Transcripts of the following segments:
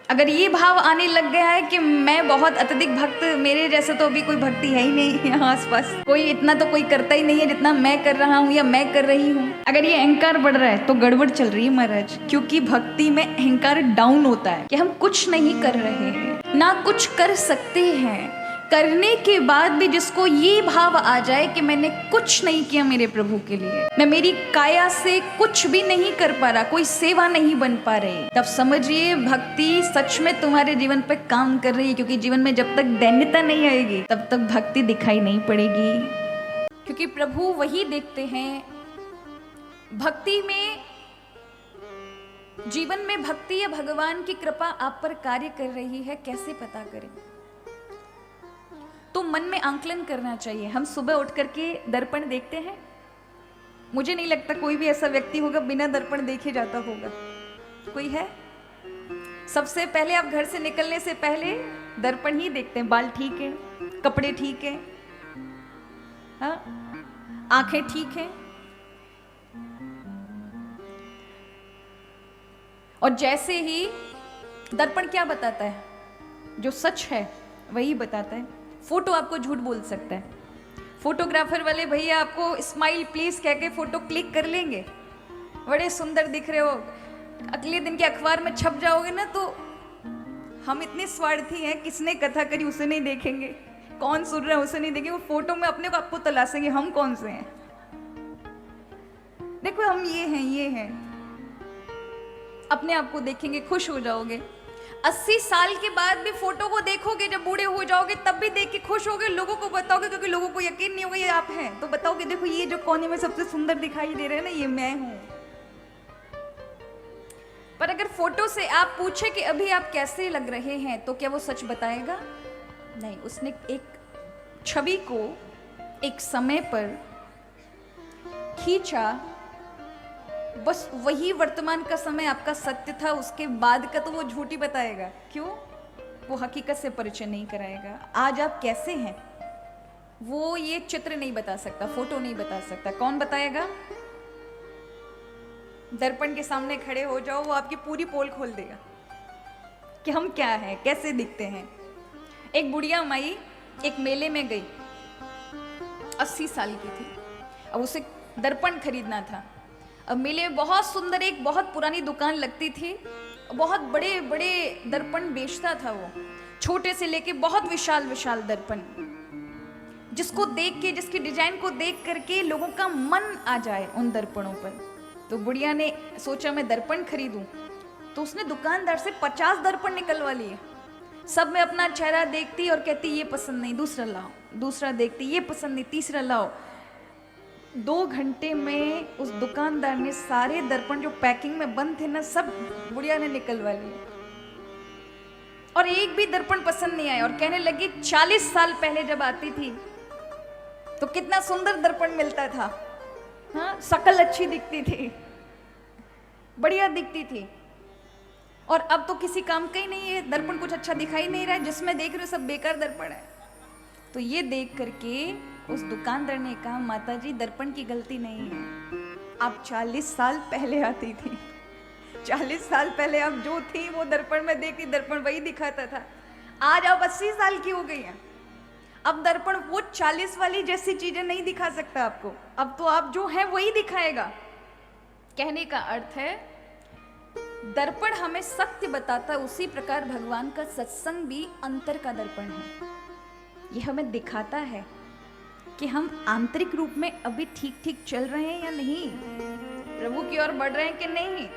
अगर ये भाव आने लग गया है कि मैं बहुत अत्यधिक भक्त, मेरे जैसे तो अभी कोई भक्ति है ही नहीं यहाँ आसपास, कोई इतना तो कोई करता ही नहीं है जितना मैं कर रहा हूँ या मैं कर रही हूँ, अगर ये अहंकार बढ़ रहा है तो गड़बड़ चल रही है महाराज। क्योंकि भक्ति में अहंकार डाउन होता है कि हम कुछ नहीं कर रहे हैं, ना कुछ कर सकते हैं। करने के बाद भी जिसको ये भाव आ जाए कि मैंने कुछ नहीं किया मेरे प्रभु के लिए, मैं मेरी काया से कुछ भी नहीं कर पा रहा, कोई सेवा नहीं बन पा रही, तब समझिए भक्ति सच में तुम्हारे जीवन पर काम कर रही है। क्योंकि जीवन में जब तक दैन्यता नहीं आएगी तब तक भक्ति दिखाई नहीं पड़ेगी। क्योंकि प्रभु वही देखते हैं भक्ति में, जीवन में भक्ति या भगवान की कृपा आप पर कार्य कर रही है, कैसे पता करें? तो मन में आंकलन करना चाहिए। हम सुबह उठ करके दर्पण देखते हैं, मुझे नहीं लगता कोई भी ऐसा व्यक्ति होगा बिना दर्पण देखे जाता होगा। कोई है? सबसे पहले आप घर से निकलने से पहले दर्पण ही देखते हैं। बाल ठीक है, कपड़े ठीक है, हाँ, आंखें ठीक है। और जैसे ही दर्पण क्या बताता है, जो सच है वही बताता है। फोटो आपको झूठ बोल सकता है। फोटोग्राफर वाले भैया आपको स्माइल प्लीज कह के फोटो क्लिक कर लेंगे, बड़े सुंदर दिख रहे हो, अगले दिन के अखबार में छप जाओगे ना, तो हम इतने स्वार्थी हैं, किसने कथा करी उसे नहीं देखेंगे, कौन सुन रहा है उसे नहीं देखेंगे, वो फोटो में अपने को आपको तलाशेंगे हम कौन से हैं। देखो हम ये हैं, अपने आप को देखेंगे, खुश हो जाओगे। 80 साल के बाद भी फोटो को देखोगे, जब बूढ़े हो जाओगे तब भी देख के खुश होगे, लोगों को बताओगे, क्योंकि लोगों को यकीन नहीं होगा ये आप हैं, तो बताओगे देखो ये जो कोने में सबसे सुंदर दिखाई दे रहे हैं ना, ये मैं हूं। पर अगर फोटो से आप पूछे कि अभी आप कैसे लग रहे हैं, तो क्या वो सच बताएगा? नहीं। उसने एक छवि को एक समय पर खींचा, बस वही वर्तमान का समय आपका सत्य था, उसके बाद का तो वो झूठी बताएगा। क्यों? वो हकीकत से परिचय नहीं कराएगा। आज आप कैसे हैं वो ये चित्र नहीं बता सकता, फोटो नहीं बता सकता। कौन बताएगा? दर्पण के सामने खड़े हो जाओ, वो आपकी पूरी पोल खोल देगा कि हम क्या हैं, कैसे दिखते हैं। एक बुढ़िया माई एक मेले में गई, 80 साल की थी, अब उसे दर्पण खरीदना था। अब मेले में बहुत सुंदर एक बहुत पुरानी दुकान लगती थी, बहुत बड़े बड़े दर्पण बेचता था वो, छोटे से लेके बहुत विशाल विशाल दर्पण, जिसको देख के, जिसकी डिजाइन को देख करके लोगों का मन आ जाए उन दर्पणों पर। तो बुढ़िया ने सोचा मैं दर्पण खरीदूं, तो उसने दुकानदार से 50 दर्पण निकलवा लिए। सब में अपना चेहरा देखती और कहती ये पसंद नहीं, दूसरा लाओ, दूसरा देखती ये पसंद नहीं, तीसरा लाओ। 2 घंटे में उस दुकानदार ने सारे दर्पण जो पैकिंग में बंद थे ना, सब बुढ़िया ने निकलवा लिए, और एक भी दर्पण पसंद नहीं आया। और कहने लगी 40 साल पहले जब आती थी तो कितना सुंदर दर्पण मिलता था, हाँ, शकल अच्छी दिखती थी, बढ़िया दिखती थी, और अब तो किसी काम का ही नहीं है, दर्पण कुछ अच्छा दिखाई नहीं रहा है, जिसमें देख रहे हो सब बेकार दर्पण है। तो ये देख करके उस दुकानदार ने कहा माता जी दर्पण की गलती नहीं है, आप 40 साल पहले आती थी, 40 साल पहले आप जो थी वो दर्पण में देखती, दर्पण वही दिखाता था। आज आप 80 साल की हो गई हैं, अब दर्पण वो 40 वाली जैसी चीजें नहीं दिखा सकता आपको, अब तो आप जो है वही दिखाएगा। कहने का अर्थ है दर्पण हमें सत्य बताता है, उसी प्रकार भगवान का सत्संग भी अंतर का दर्पण है। यह हमें दिखाता है कि हम आंतरिक रूप में अभी ठीक ठीक चल रहे हैं या नहीं, प्रभु की ओर बढ़ रहे हैं कि नहीं।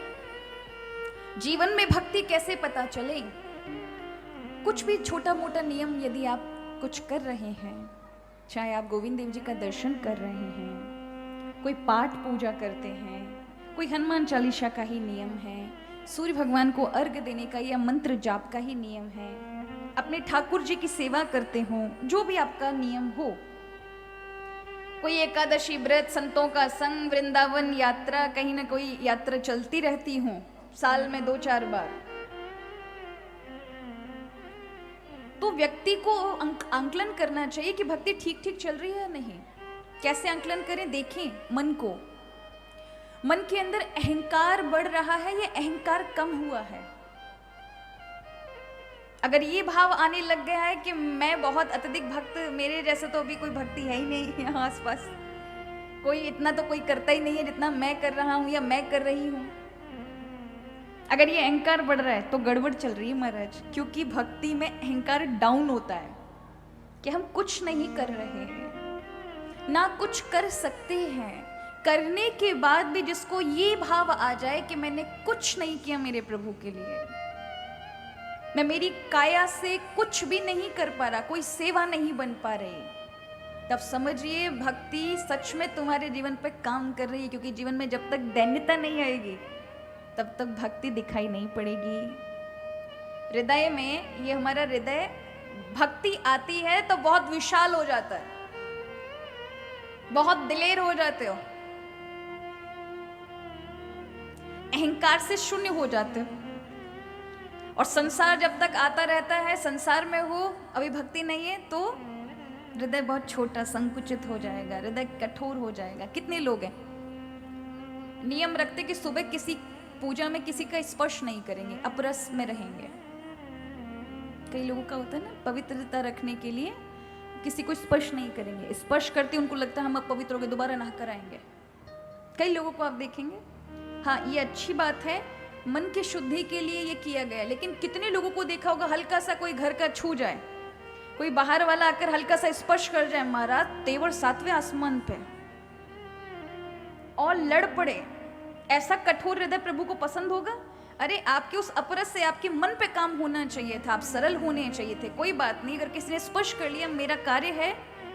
जीवन में भक्ति कैसे पता चले? कुछ भी छोटा मोटा नियम यदि आप कुछ कर रहे हैं, चाहे आप गोविंद देव जी का दर्शन कर रहे हैं, कोई पाठ पूजा करते हैं, कोई हनुमान चालीसा का ही नियम है, सूर्य भगवान को अर्घ्य देने का या मंत्र जाप का ही नियम है, अपने ठाकुर जी की सेवा करते हो, जो भी आपका नियम हो, कोई एकादशी व्रत, संतों का संग, वृंदावन यात्रा, कहीं ना कोई यात्रा चलती रहती हो साल में 2-4 बार, तो व्यक्ति को आंकलन करना चाहिए कि भक्ति ठीक ठीक चल रही है या नहीं। कैसे आंकलन करें? देखें मन को, मन के अंदर अहंकार बढ़ रहा है या अहंकार कम हुआ है। अगर ये भाव आने लग गया है कि मैं बहुत अत्यधिक भक्त, मेरे जैसा तो अभी कोई भक्ति है ही नहीं यहाँ आसपास, कोई इतना तो कोई करता ही नहीं है जितना मैं कर रहा हूँ या मैं कर रही हूँ, अगर ये अहंकार बढ़ रहा है तो गड़बड़ चल रही है महाराज। क्योंकि भक्ति में अहंकार डाउन होता है कि हम कुछ नहीं कर रहे हैं, ना कुछ कर सकते हैं, करने के बाद भी जिसको ये भाव आ जाए कि मैंने कुछ नहीं किया मेरे प्रभु के लिए, मैं मेरी काया से कुछ भी नहीं कर पा रहा, कोई सेवा नहीं बन पा रही, तब समझिए भक्ति सच में तुम्हारे जीवन पे काम कर रही है। क्योंकि जीवन में जब तक दैन्यता नहीं आएगी तब तक भक्ति दिखाई नहीं पड़ेगी। हृदय में, ये हमारा हृदय भक्ति आती है तो बहुत विशाल हो जाता है, बहुत दिलेर हो जाते हो, अहंकार से शून्य हो जाते हो। और संसार जब तक आता रहता है, संसार में हो, अभी भक्ति नहीं है तो हृदय बहुत छोटा संकुचित हो जाएगा, हृदय कठोर हो जाएगा। कितने लोग हैं नियम रखते कि सुबह किसी पूजा में किसी का स्पर्श नहीं करेंगे, अपरस में रहेंगे। कई लोगों का होता है ना, पवित्रता रखने के लिए किसी को स्पर्श नहीं करेंगे, स्पर्श करते उनको लगता है हम अपवित्र हो गए, दोबारा नहा कर आएंगे। कई लोगों को आप देखेंगे, हाँ ये अच्छी बात है, मन की शुद्धि के लिए ये किया गया, लेकिन कितने लोगों को देखा होगा हल्का सा कोई घर का छू जाए, कोई बाहर वाला आकर हल्का सा स्पर्श कर जाए, महाराज तेवर 7वें आसमान पे और लड़ पड़े। ऐसा कठोर हृदय प्रभु को पसंद होगा? अरे आपके उस अपरस से आपके मन पे काम होना चाहिए था, आप सरल होने चाहिए थे। कोई बात नहीं, अगर किसी ने स्पर्श कर लिया, मेरा कार्य है,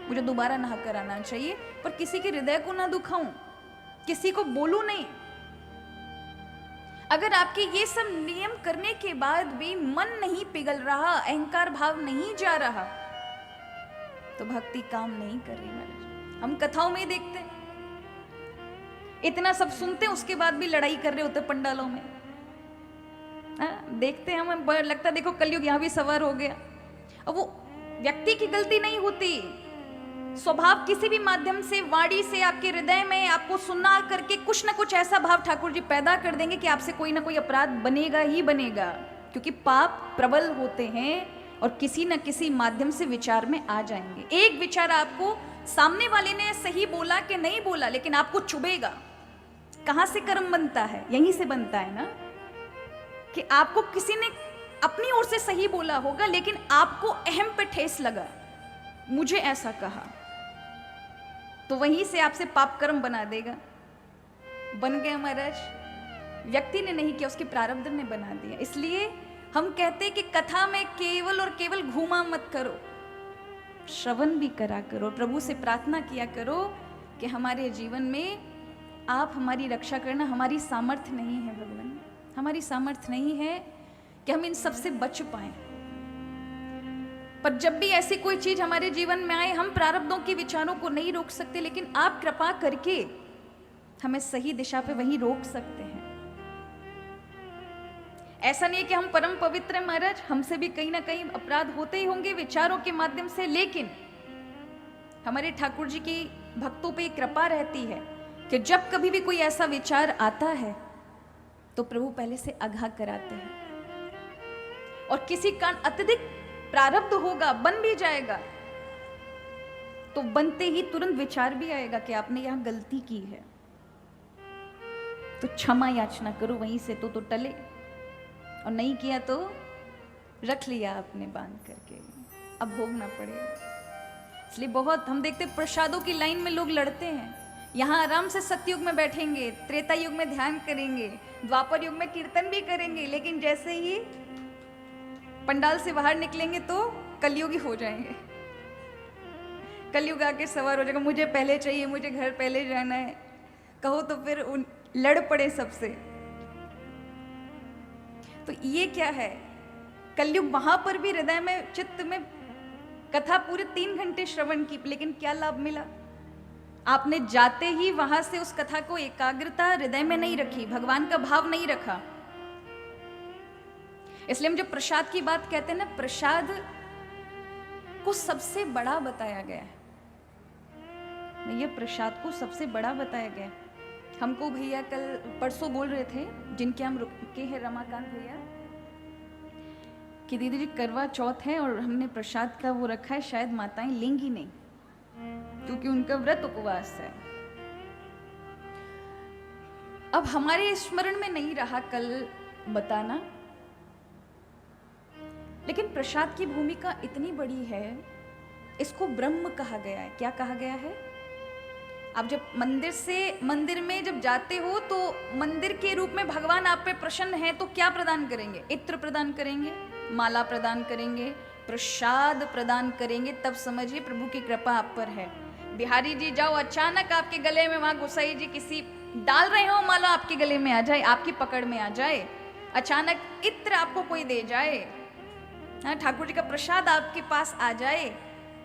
मुझे दोबारा नहा कर आना चाहिए, पर किसी के हृदय को ना दुखाऊं, किसी को बोलूं नहीं। अगर आपके ये सब नियम करने के बाद भी मन नहीं पिघल रहा, अहंकार भाव नहीं जा रहा, तो भक्ति काम नहीं कर रही महाराज। हम कथाओं में देखते हैं, इतना सब सुनते हैं, उसके बाद भी लड़ाई कर रहे होते पंडालों में। देखते हैं, हमें लगता है देखो कलयुग यहां भी सवार हो गया। अब वो व्यक्ति की गलती नहीं होती, स्वभाव किसी भी माध्यम से, वाणी से, आपके हृदय में आपको सुना करके कुछ ना कुछ ऐसा भाव ठाकुर जी पैदा कर देंगे कि आपसे कोई ना कोई अपराध बनेगा ही बनेगा। क्योंकि पाप प्रबल होते हैं और किसी न किसी माध्यम से विचार में आ जाएंगे। एक विचार आपको सामने वाले ने सही बोला कि नहीं बोला, लेकिन आपको चुभेगा। कहां से कर्म बनता है? यहीं से बनता है ना, कि आपको किसी ने अपनी ओर से सही बोला होगा, लेकिन आपको अहम पे ठेस लगा, मुझे ऐसा कहा, तो वहीं से आपसे पाप कर्म बना देगा। बन गया महाराज, व्यक्ति ने नहीं किया, उसके प्रारब्ध ने बना दिया। इसलिए हम कहते हैं कि कथा में केवल और केवल घूमा मत करो, श्रवण भी करा करो, प्रभु से प्रार्थना किया करो कि हमारे जीवन में आप हमारी रक्षा करना। हमारी सामर्थ्य नहीं है भगवान, हमारी सामर्थ्य नहीं है कि हम इन सब से बच पाए। पर जब भी ऐसी कोई चीज हमारे जीवन में आए, हम प्रारब्धों के विचारों को नहीं रोक सकते, लेकिन आप कृपा करके हमें सही दिशा पे वहीं रोक सकते हैं। ऐसा नहीं है कि हम परम पवित्र हैं महाराज, हमसे भी कहीं ना कहीं अपराध होते ही होंगे विचारों के माध्यम से, लेकिन हमारे ठाकुर जी की भक्तों पे कृपा रहती है कि जब कभी भी कोई ऐसा विचार आता है तो प्रभु पहले से आगाह कराते हैं। और किसी कारण अत्यधिक प्रारब्ध होगा, बन भी जाएगा, तो बनते ही तुरंत विचार भी आएगा कि आपने यहां गलती की है, तो क्षमा याचना करो वहीं से, तो टले, और नहीं किया तो रख लिया आपने बांध करके, अब भोगना पड़ेगा। इसलिए बहुत हम देखते प्रसादों की लाइन में लोग लड़ते हैं। यहाँ आराम से सतयुग में बैठेंगे, त्रेता युग में ध्यान करेंगे, द्वापर युग में कीर्तन भी करेंगे, लेकिन जैसे ही पंडाल से बाहर निकलेंगे तो कलयुगी हो जाएंगे। कलयुग आके सवार हो जाएगा, मुझे पहले चाहिए, मुझे घर पहले जाना है, कहो तो फिर लड़ पड़े सबसे। तो ये क्या है, कलयुग वहां पर भी हृदय में, चित्त में कथा पूरे 3 घंटे श्रवण की, लेकिन क्या लाभ मिला? आपने जाते ही वहां से उस कथा को एकाग्रता हृदय में नहीं रखी, भगवान का भाव नहीं रखा। इसलिए हम जब प्रसाद की बात कहते हैं ना, प्रसाद को सबसे बड़ा बताया गया है। ये प्रसाद को सबसे बड़ा बताया गया है। हमको भैया कल परसों बोल रहे थे, जिनके हम रुके हैं, रमाकांत भैया, कि दीदी जी करवा चौथ है और हमने प्रसाद का वो रखा है, शायद माताएं लेंगी नहीं क्योंकि उनका व्रत उपवास है। अब हमारे स्मरण में नहीं रहा कल बताना, लेकिन प्रसाद की भूमिका इतनी बड़ी है, इसको ब्रह्म कहा गया है। क्या कहा गया है? आप जब मंदिर में जब जाते हो तो मंदिर के रूप में भगवान आप पे प्रसन्न है तो क्या प्रदान करेंगे? इत्र प्रदान करेंगे, माला प्रदान करेंगे, प्रसाद प्रदान करेंगे, तब समझिए प्रभु की कृपा आप पर है। बिहारी जी जाओ, अचानक आपके गले में वहां गोसाई जी किसी डाल रहे हो माला, आपके गले में आ जाए, आपकी पकड़ में आ जाए, अचानक इत्र आपको कोई दे जाए, ठाकुर जी का प्रसाद आपके पास आ जाए,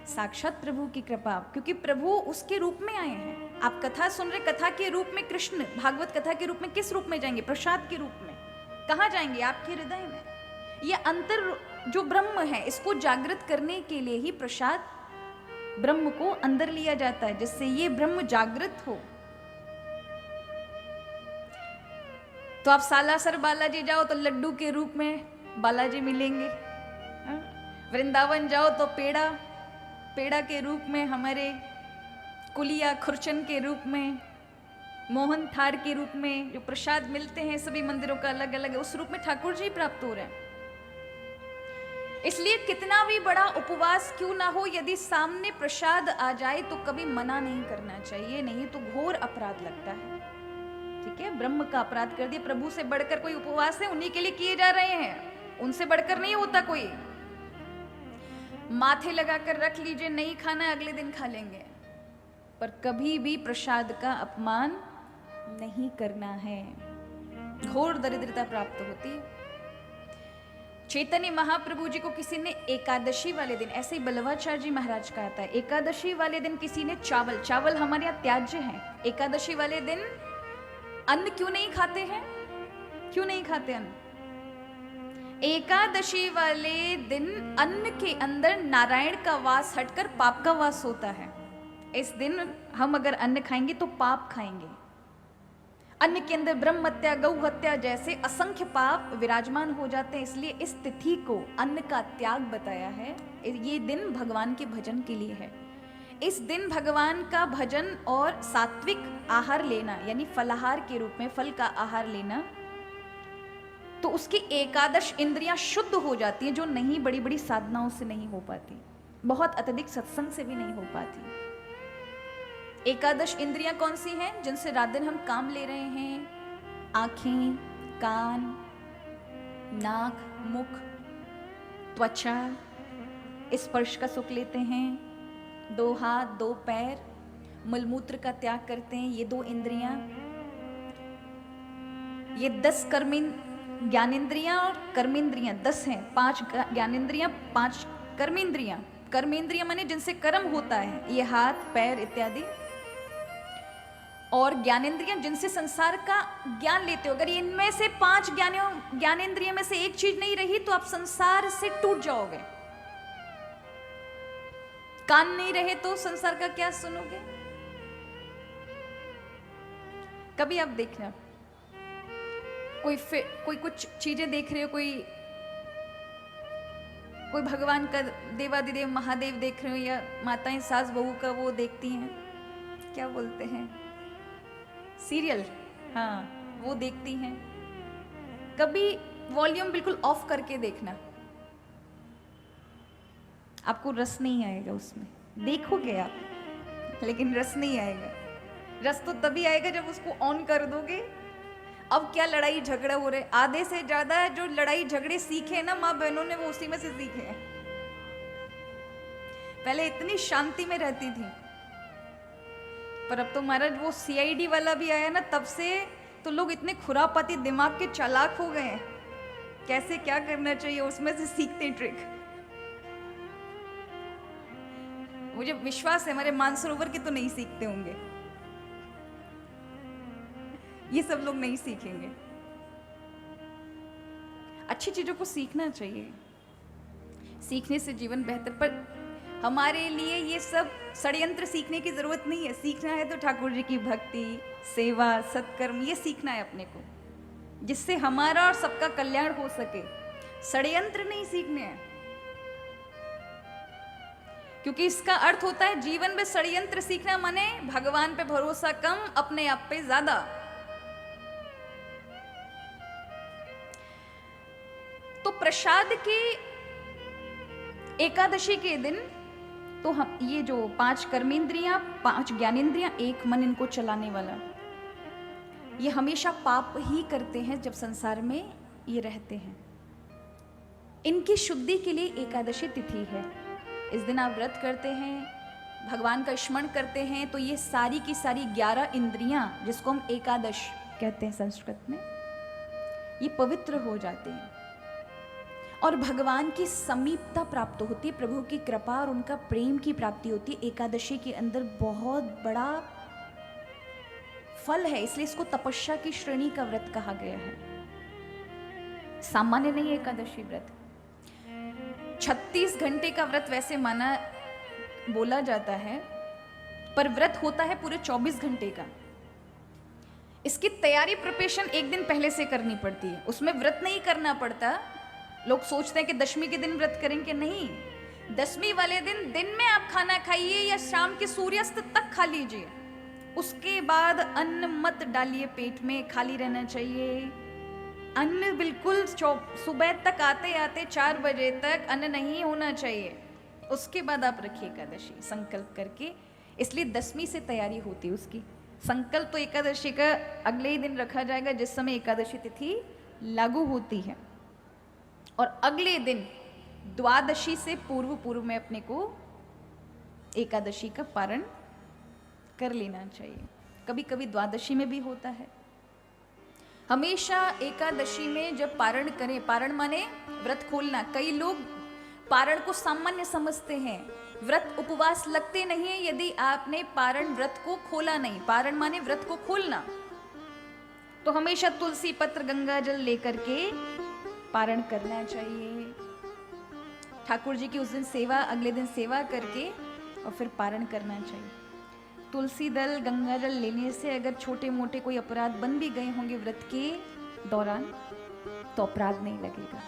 साक्षात प्रभु की कृपा, क्योंकि प्रभु उसके रूप में आए हैं। आप कथा सुन रहे, कथा के रूप में कृष्ण, भागवत कथा के रूप में किस रूप में जाएंगे? प्रसाद के रूप में। कहाँ जाएंगे? आपके हृदय में। ये अंतर जो ब्रह्म है, इसको जागृत करने के लिए ही प्रसाद ब्रह्म को अंदर लिया जाता है, जिससे ये ब्रह्म जागृत हो। तो आप सालासर बालाजी जाओ तो लड्डू के रूप में बालाजी मिलेंगे, वृंदावन जाओ तो पेड़ा के रूप में हमारे कुलिया खुरचन के रूप में, मोहन थार के रूप में जो प्रसाद मिलते हैं सभी मंदिरों का अलग अलग है, उस रूप में ठाकुर जी प्राप्त हो रहे हैं। इसलिए कितना भी बड़ा उपवास क्यों ना हो, यदि सामने प्रसाद आ जाए तो कभी मना नहीं करना चाहिए, नहीं तो घोर अपराध लगता है। ठीक है, ब्रह्म का अपराध कर दिया। प्रभु से बढ़कर कोई उपवास है, उन्हीं के लिए किए जा रहे हैं, उनसे बढ़कर नहीं होता कोई। माथे लगाकर रख लीजिए, नहीं खाना है अगले दिन खा लेंगे, पर कभी भी प्रसाद का अपमान नहीं करना है, घोर दरिद्रता प्राप्त होती है। चैतन्य महाप्रभु जी को किसी ने एकादशी वाले दिन, ऐसे ही बल्लभाचार्य जी महाराज का आता है, एकादशी वाले दिन किसी ने चावल हमारे यहाँ त्याज्य है, एकादशी वाले दिन अन्न क्यों नहीं खाते हैं? क्यों नहीं खाते अन्न? एकादशी वाले दिन अन्न के अंदर नारायण का वास हटकर पाप का वास होता है। इस दिन हम अगर अन्न खाएंगे तो पाप खाएंगे। अन्न के अंदर ब्रह्म हत्या, गौ हत्या जैसे असंख्य पाप विराजमान हो जाते हैं, इसलिए इस तिथि को अन्न का त्याग बताया है। ये दिन भगवान के भजन के लिए है। इस दिन भगवान का भजन और सात्विक आहार लेना, यानी फलाहार के रूप में फल का आहार लेना, तो उसकी एकादश इंद्रियां शुद्ध हो जाती हैं, जो नहीं बड़ी बड़ी साधनाओं से नहीं हो पाती, बहुत अत्यधिक सत्संग से भी नहीं हो पाती। एकादश इंद्रियां कौन सी हैं? जिनसे रात दिन हम काम ले रहे हैं, आंखें, कान, नाक, मुख, त्वचा, स्पर्श का सुख लेते हैं, 2 हाथ 2 पैर, मलमूत्र का त्याग करते हैं, ये 2 इंद्रियां, ये 10 ज्ञानेंद्रियां और कर्मेंद्रियां 10 हैं, 5 ज्ञानेंद्रियां 5 कर्मेंद्रियां। कर्मेंद्रियां माने जिनसे कर्म होता है, ये हाथ पैर इत्यादि, और ज्ञानेंद्रियां जिनसे संसार का ज्ञान लेते हो। अगर इनमें से 5 ज्ञानेंद्रियों में से एक चीज नहीं रही तो आप संसार से टूट जाओगे। कान नहीं रहे तो संसार का क्या सुनोगे? कभी आप देखना, कोई कुछ चीजें देख रहे हो, कोई भगवान का देवादिदेव महादेव देख रहे हो, या माताएं सास बहू का वो देखती हैं, क्या बोलते हैं, सीरियल, हाँ वो देखती हैं। कभी वॉल्यूम बिल्कुल ऑफ करके देखना, आपको रस नहीं आएगा उसमें। देखोगे आप लेकिन रस नहीं आएगा। रस तो तभी आएगा जब उसको ऑन कर दोगे। अब क्या लड़ाई झगड़े हो रहे, आधे से ज्यादा जो लड़ाई झगड़े सीखे ना माँ बहनों ने, वो उसी में से सीखे हैं। पहले इतनी शांति में रहती थी, पर अब तो महाराज वो CID वाला भी आया ना, तब से तो लोग इतने खुरापाती दिमाग के चालाक हो गए हैं, कैसे क्या करना चाहिए उसमें से सीखते ट्रिक। मुझे विश्वास है हमारे मानसरोवर के तो नहीं सीखते होंगे, ये सब लोग नहीं सीखेंगे। अच्छी चीजों को सीखना चाहिए, सीखने से जीवन बेहतर। पर हमारे लिए ये सब षड्यंत्र सीखने की जरूरत नहीं है। सीखना है तो ठाकुर जी की भक्ति, सेवा, सत्कर्म, ये सीखना है अपने को, जिससे हमारा और सबका कल्याण हो सके। षड्यंत्र नहीं सीखने हैं, क्योंकि इसका अर्थ होता है जीवन में षड्यंत्र सीखना माने भगवान पे भरोसा कम, अपने आप पे ज्यादा। तो प्रसाद की एकादशी के दिन तो हम ये जो 5 कर्मेंद्रियां, 5 ज्ञानेंद्रियां, 1 मन इनको चलाने वाला, ये हमेशा पाप ही करते हैं जब संसार में ये रहते हैं। इनकी शुद्धि के लिए एकादशी तिथि है। इस दिन आप व्रत करते हैं, भगवान का स्मरण करते हैं, तो ये सारी की सारी 11 इंद्रियां, जिसको हम एकादश कहते हैं संस्कृत में, ये पवित्र हो जाते हैं और भगवान की समीपता प्राप्त होती है, प्रभु की कृपा और उनका प्रेम की प्राप्ति होती है। एकादशी के अंदर बहुत बड़ा फल है, इसलिए इसको तपस्या की श्रेणी का व्रत कहा गया है। सामान्य नहीं एकादशी व्रत। 36 घंटे का व्रत वैसे माना बोला जाता है, पर व्रत होता है पूरे 24 घंटे का। इसकी तैयारी प्रिपरेशन एक दिन पहले से करनी पड़ती है, उसमें व्रत नहीं करना पड़ता। लोग सोचते हैं कि दशमी के दिन व्रत करेंगे, नहीं। दशमी वाले दिन में आप खाना खाइए या शाम के सूर्यास्त तक खा लीजिए, उसके बाद अन्न मत डालिए पेट में, खाली रहना चाहिए। अन्न बिल्कुल सुबह तक आते आते 4 बजे तक अन्न नहीं होना चाहिए, उसके बाद आप रखिए एकादशी संकल्प करके। इसलिए दशमी से तैयारी होती है उसकी। संकल्प तो एकादशी का अगले ही दिन रखा जाएगा जिस समय एकादशी तिथि लागू होती है, और अगले दिन द्वादशी से पूर्व में अपने को एकादशी का पारण कर लेना चाहिए। कभी कभी द्वादशी में भी होता है। हमेशा एकादशी में जब पारण करें, पारण माने व्रत खोलना। कई लोग पारण को सामान्य समझते हैं, व्रत उपवास लगते नहीं है यदि आपने पारण व्रत को खोला नहीं। पारण माने व्रत को खोलना। तो हमेशा तुलसी पत्र गंगा जल लेकर के पारण करना चाहिए। ठाकुर जी की उस दिन सेवा, अगले दिन सेवा करके और फिर पारण करना चाहिए। तुलसी दल गंगा जल लेने से अगर छोटे मोटे कोई अपराध बन भी गए होंगे व्रत के दौरान, तो अपराध नहीं लगेगा।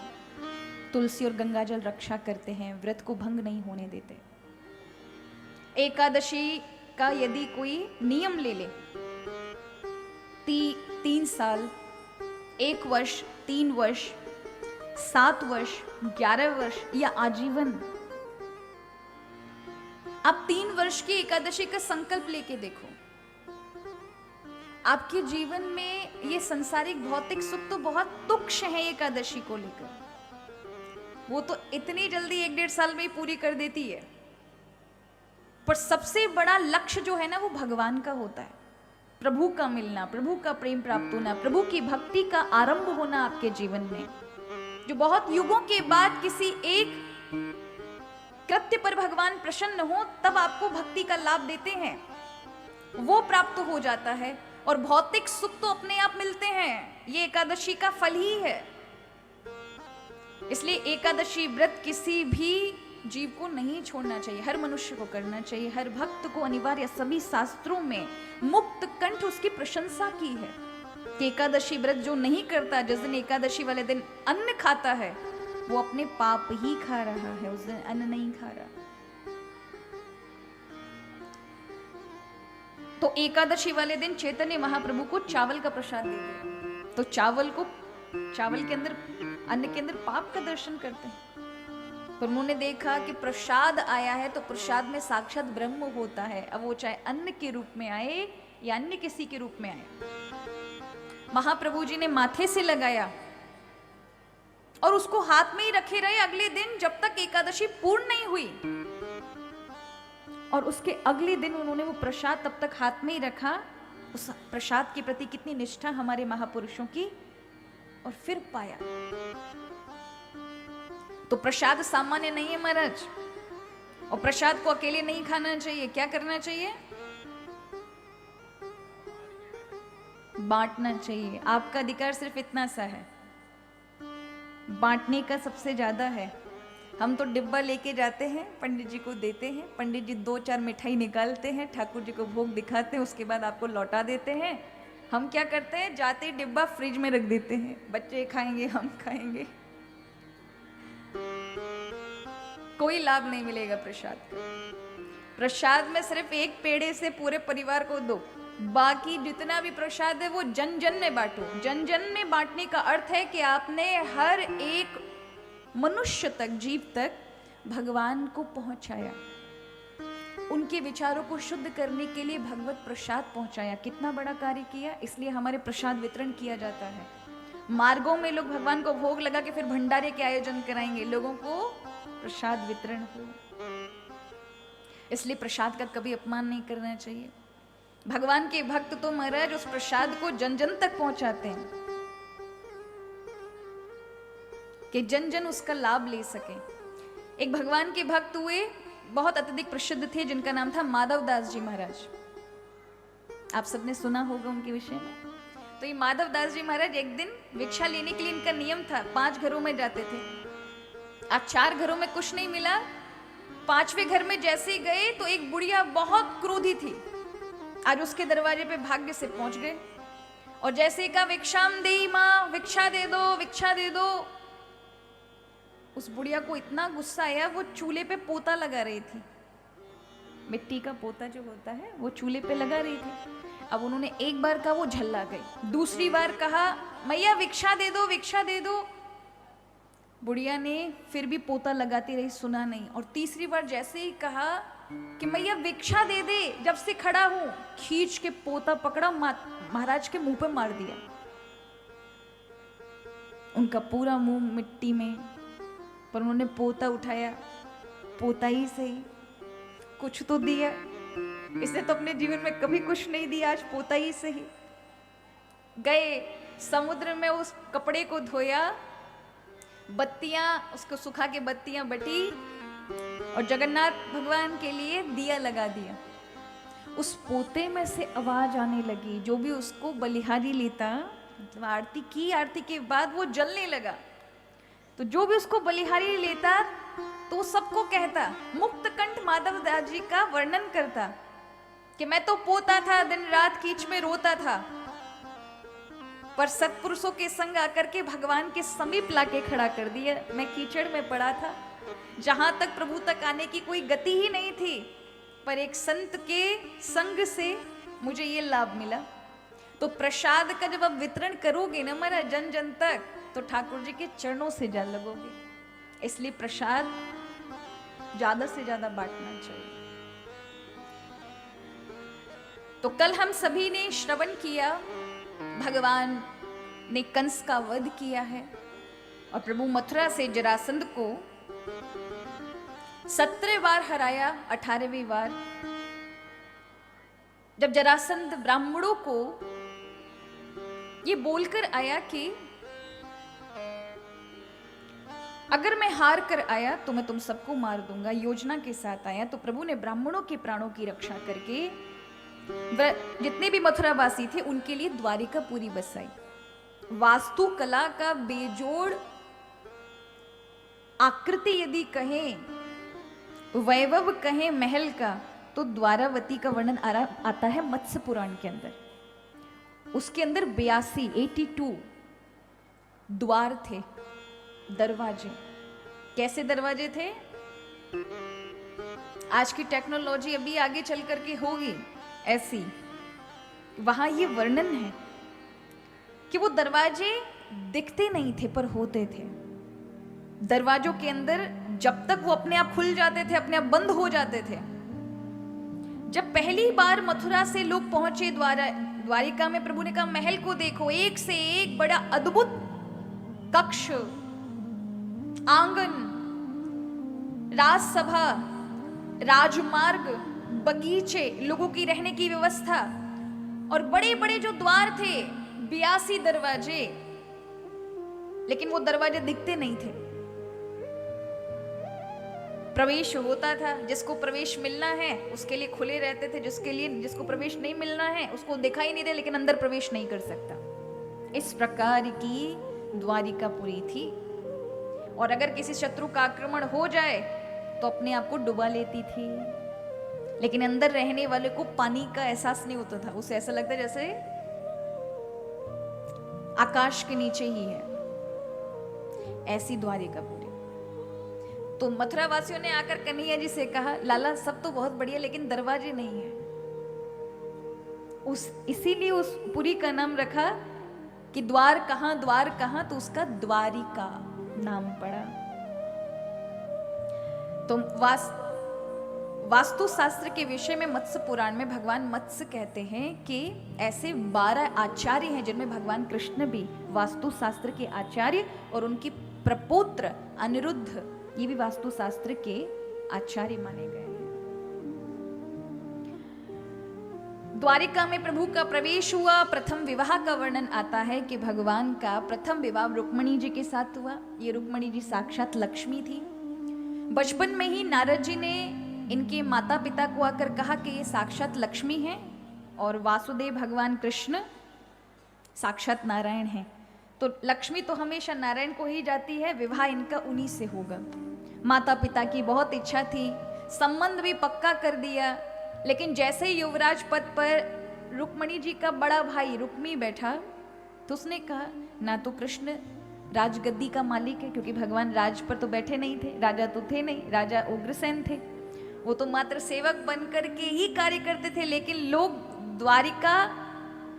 तुलसी और गंगा जल रक्षा करते हैं, व्रत को भंग नहीं होने देते। एकादशी का यदि कोई नियम ले ले, 3 साल, 1 वर्ष, 3 वर्ष, 7 वर्ष, 11 वर्ष या आजीवन, आप 3 वर्ष की एकादशी का संकल्प लेके देखो, आपके जीवन में ये संसारिक भौतिक सुख तो बहुत तुच्छ है एकादशी को लेकर, वो तो इतनी जल्दी 1-1.5 साल में ही पूरी कर देती है। पर सबसे बड़ा लक्ष्य जो है ना, वो भगवान का होता है। प्रभु का मिलना, प्रभु का प्रेम प्राप्त होना, प्रभु की भक्ति का आरंभ होना आपके जीवन में, जो बहुत युगों के बाद किसी एक कृत्य पर भगवान प्रसन्न हो तब आपको भक्ति का लाभ देते हैं, वो प्राप्त हो जाता है। और भौतिक सुख तो अपने आप मिलते हैं, ये एकादशी का फल ही है। इसलिए एकादशी व्रत किसी भी जीव को नहीं छोड़ना चाहिए, हर मनुष्य को करना चाहिए, हर भक्त को अनिवार्य। सभी शास्त्रों में मुक्त कंठ उसकी प्रशंसा की है कि एकादशी व्रत जो नहीं करता, जिस दिन एकादशी वाले दिन अन्न खाता है, वो अपने पाप ही खा रहा है, उस दिन अन्न नहीं खा रहा। तो एकादशी वाले दिन चैतन्य महाप्रभु को चावल का प्रसाद दे दिया, तो चावल के अंदर, अन्न के अंदर पाप का दर्शन करते हैं। पर उन्होंने देखा कि प्रसाद आया है तो प्रसाद में साक्षात ब्रह्म होता है, अब वो चाहे अन्न के रूप में आए या अन्य किसी के रूप में आए। महाप्रभु जी ने माथे से लगाया और उसको हाथ में ही रखे रहे अगले दिन, जब तक एकादशी पूर्ण नहीं हुई। और उसके अगले दिन उन्होंने वो प्रसाद तब तक हाथ में ही रखा। उस प्रसाद के प्रति कितनी निष्ठा हमारे महापुरुषों की, और फिर पाया। तो प्रसाद सामान्य नहीं है महाराज, और प्रसाद को अकेले नहीं खाना चाहिए। क्या करना चाहिए? बांटना चाहिए। आपका अधिकार सिर्फ इतना सा है, बांटने का सबसे ज्यादा है। हम तो डिब्बा लेके जाते हैं, पंडित जी को देते हैं, पंडित जी 2-4 मिठाई निकालते हैं, ठाकुर जी को भोग दिखाते हैं, उसके बाद आपको लौटा देते हैं। हम क्या करते हैं, जाते डिब्बा फ्रिज में रख देते हैं, बच्चे खाएंगे, हम खाएंगे। कोई लाभ नहीं मिलेगा प्रसाद का। प्रसाद में सिर्फ एक पेड़े से पूरे परिवार को दो, बाकी जितना भी प्रसाद है वो जन जन में बांटो। जन जन में बांटने का अर्थ है कि आपने हर एक मनुष्य तक, जीव तक भगवान को पहुंचाया, उनके विचारों को शुद्ध करने के लिए भगवत प्रसाद पहुंचाया। कितना बड़ा कार्य किया, इसलिए हमारे प्रसाद वितरण किया जाता है। मार्गों में लोग भगवान को भोग लगा के फिर भंडारे के आयोजन कराएंगे, लोगों को प्रसाद वितरण हो। इसलिए प्रसाद का कभी अपमान नहीं करना चाहिए। भगवान के भक्त तो महाराज उस प्रसाद को जन जन तक पहुंचाते हैं कि जन जन उसका लाभ ले सके। एक भगवान के भक्त हुए, बहुत अत्यधिक प्रसिद्ध थे, जिनका नाम था माधव दास जी महाराज। आप सबने सुना होगा उनके विषय में। तो ये माधव दास जी महाराज एक दिन भिक्षा लेने के लिए, इनका नियम था, 5 घरों में जाते थे। आज 4 घरों में कुछ नहीं मिला, 5वें घर में जैसे ही गए तो एक बुढ़िया बहुत क्रोधी थी, आज उसके दरवाजे पे भाग्य से पहुंच गए और जैसे कहा भिक्षाम देई माँ, भिक्षा दे दो, भिक्षा दे दो। उस बुढ़िया को इतना गुस्सा आया, वो चूल्हे पे पोता लगा रही थी, मिट्टी का पोता जो होता है वो चूल्हे पे लगा रही थी। अब उन्होंने एक बार कहा, वो झल्ला गई। दूसरी बार कहा, मैया भिक्षा दे दो, भिक्षा दे दो। बुढ़िया ने फिर भी पोता लगाती रही, सुना नहीं। और तीसरी बार जैसे ही कहा कि मैया भिक्षा दे दे, जब से खड़ा हूं, खींच के पोता पकड़ा, महाराज के मुंह पे मार दिया। उनका पूरा मुंह मिट्टी में, पर उन्होंने पोता उठाया, पोता ही सही, कुछ तो दिया। इसने तो अपने जीवन में कभी कुछ नहीं दिया, आज पोता ही सही। गए समुद्र में, उस कपड़े को धोया, बत्तियां उसको सुखा के बत्तियां बटी और जगन्नाथ भगवान के लिए दिया लगा दिया। उस पोते में से आवाज आने लगी, जो भी उसको बलिहारी लेता, मतलब आरती की, आरती के बाद वो जलने लगा, तो जो भी उसको बलिहारी लेता तो सबको कहता, मुक्त कंठ माधव दास जी का वर्णन करता कि मैं तो पोता था, दिन रात कीच में रोता था, पर सत्पुरुषों के संग आकर के भगवान के समीप लाके खड़ा कर दिया। मैं कीचड़ में पड़ा था, जहां तक प्रभु तक आने की कोई गति ही नहीं थी, पर एक संत के संग से मुझे ये लाभ मिला। तो प्रसाद का जब आप वितरण करोगे ना हमारा जन जन तक, तो ठाकुर जी के चरणों से जा लगोगे। इसलिए प्रसाद ज्यादा से ज्यादा बांटना चाहिए। तो कल हम सभी ने श्रवण किया, भगवान ने कंस का वध किया है और प्रभु मथुरा से जरासंध को 17 बार हराया। 18वीं बार जब जरासंध ब्राह्मणों को ये बोलकर आया कि अगर मैं हार कर आया तो मैं तुम सबको मार दूंगा, योजना के साथ आया, तो प्रभु ने ब्राह्मणों के प्राणों की रक्षा करके जितने भी मथुरा वासी थे उनके लिए द्वारिका पूरी बसाई। वास्तु कला का बेजोड़ आकृति यदि कहें, वैभव कहें महल का, तो द्वारावती का वर्णन आता है मत्स्य पुराण के अंदर। उसके अंदर 82 द्वार थे, दरवाजे। कैसे दरवाजे थे? आज की टेक्नोलॉजी अभी आगे चल करके होगी ऐसी। वहां ये वर्णन है कि वो दरवाजे दिखते नहीं थे पर होते थे। दरवाजों के अंदर जब तक वो अपने आप खुल जाते थे, अपने आप बंद हो जाते थे। जब पहली बार मथुरा से लोग पहुंचे द्वारिका में, प्रभु ने कहा महल को देखो, एक से एक बड़ा अद्भुत कक्ष, आंगन, राजसभा, राजमार्ग, बगीचे, लोगों की रहने की व्यवस्था, और बड़े बड़े जो द्वार थे, 82 दरवाजे, लेकिन वो दरवाजे दिखते नहीं थे। प्रवेश होता था, जिसको प्रवेश मिलना है उसके लिए खुले रहते थे, जिसको प्रवेश नहीं मिलना है उसको दिखाई नहीं दे, लेकिन अंदर प्रवेश नहीं कर सकता। इस प्रकार की द्वारिकापुरी थी। और अगर किसी शत्रु का आक्रमण हो जाए तो अपने आप को डुबा लेती थी, लेकिन अंदर रहने वाले को पानी का एहसास नहीं होता था। उसे ऐसा लगता जैसे आकाश के नीचे ही है। ऐसी द्वारिकापुरी। तो मथुरा वासियों ने आकर कन्हैया जी से कहा, लाला सब तो बहुत बढ़िया लेकिन दरवाजे नहीं है। इसीलिए उस पुरी का नाम रखा कि द्वार कहाँ, तो उसका द्वारिका नाम पड़ा। तो वास्तु शास्त्र के विषय में मत्स्य पुराण में भगवान मत्स्य कहते हैं कि ऐसे 12 आचार्य हैं जिनमें भगवान कृष्ण भी वास्तु शास्त्र के आचार्य और उनकी प्रपौत्र अनिरुद्ध ये भी वास्तु शास्त्र के आचार्य माने गए हैं। द्वारिका में प्रभु का प्रवेश हुआ। प्रथम विवाह का वर्णन आता है कि भगवान का प्रथम विवाह रुक्मणी जी के साथ हुआ। ये रुक्मणी जी साक्षात लक्ष्मी थी। बचपन में ही नारद जी ने इनके माता पिता को आकर कहा कि ये साक्षात लक्ष्मी हैं और वासुदेव भगवान कृष्ण साक्षात नारायण हैं। तो लक्ष्मी तो हमेशा नारायण को ही जाती है, विवाह इनका उन्हीं से होगा। माता पिता की बहुत इच्छा थी, संबंध भी पक्का कर दिया। लेकिन जैसे ही युवराज पद पर रुक्मणी जी का बड़ा भाई रुक्मी बैठा तो उसने कहा, ना तो कृष्ण राजगद्दी का मालिक है, क्योंकि भगवान राज पर तो बैठे नहीं थे, राजा तो थे नहीं, राजा उग्रसेन थे, वो तो मात्र सेवक बनकर के ही कार्य करते थे। लेकिन लोग द्वारिका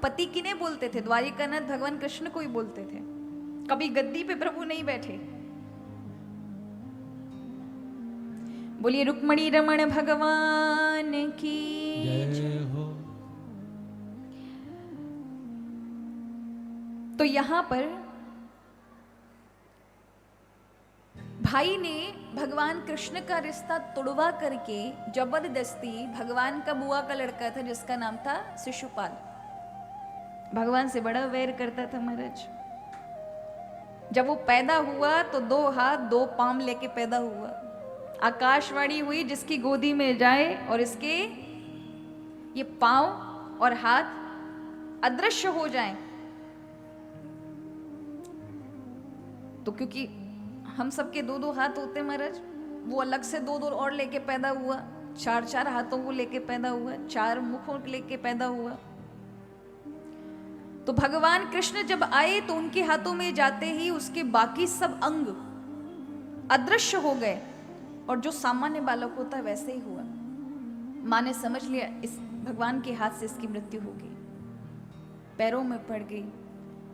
पति किन्हें बोलते थे? द्वारिकानाथ भगवान कृष्ण को ही बोलते थे। कभी गद्दी पे प्रभु नहीं बैठे। बोलिए रुक्मणी रमण भगवान की जय हो। तो यहां पर भाई ने भगवान कृष्ण का रिश्ता तोड़वा करके जबरदस्ती, भगवान का बुआ का लड़का था जिसका नाम था शिशुपाल, भगवान से बड़ा वैर करता था महाराज। जब वो पैदा हुआ तो 2 हाथ 2 पांव लेके पैदा हुआ। आकाशवाणी हुई जिसकी गोदी में जाए और इसके ये पांव और हाथ अदृश्य हो जाएं। तो क्योंकि हम सबके 2-2 हाथ होते महाराज, वो अलग से 2-2 और लेके पैदा हुआ, 4-4 हाथों को लेके पैदा हुआ, 4 मुखों को लेके पैदा हुआ। तो भगवान कृष्ण जब आए तो उनके हाथों में जाते ही उसके बाकी सब अंग अदृश्य हो गए और जो सामान्य बालक होता है वैसे ही हुआ। माँ ने समझ लिया इस भगवान के हाथ से इसकी मृत्यु होगी, पैरों में पड़ गई,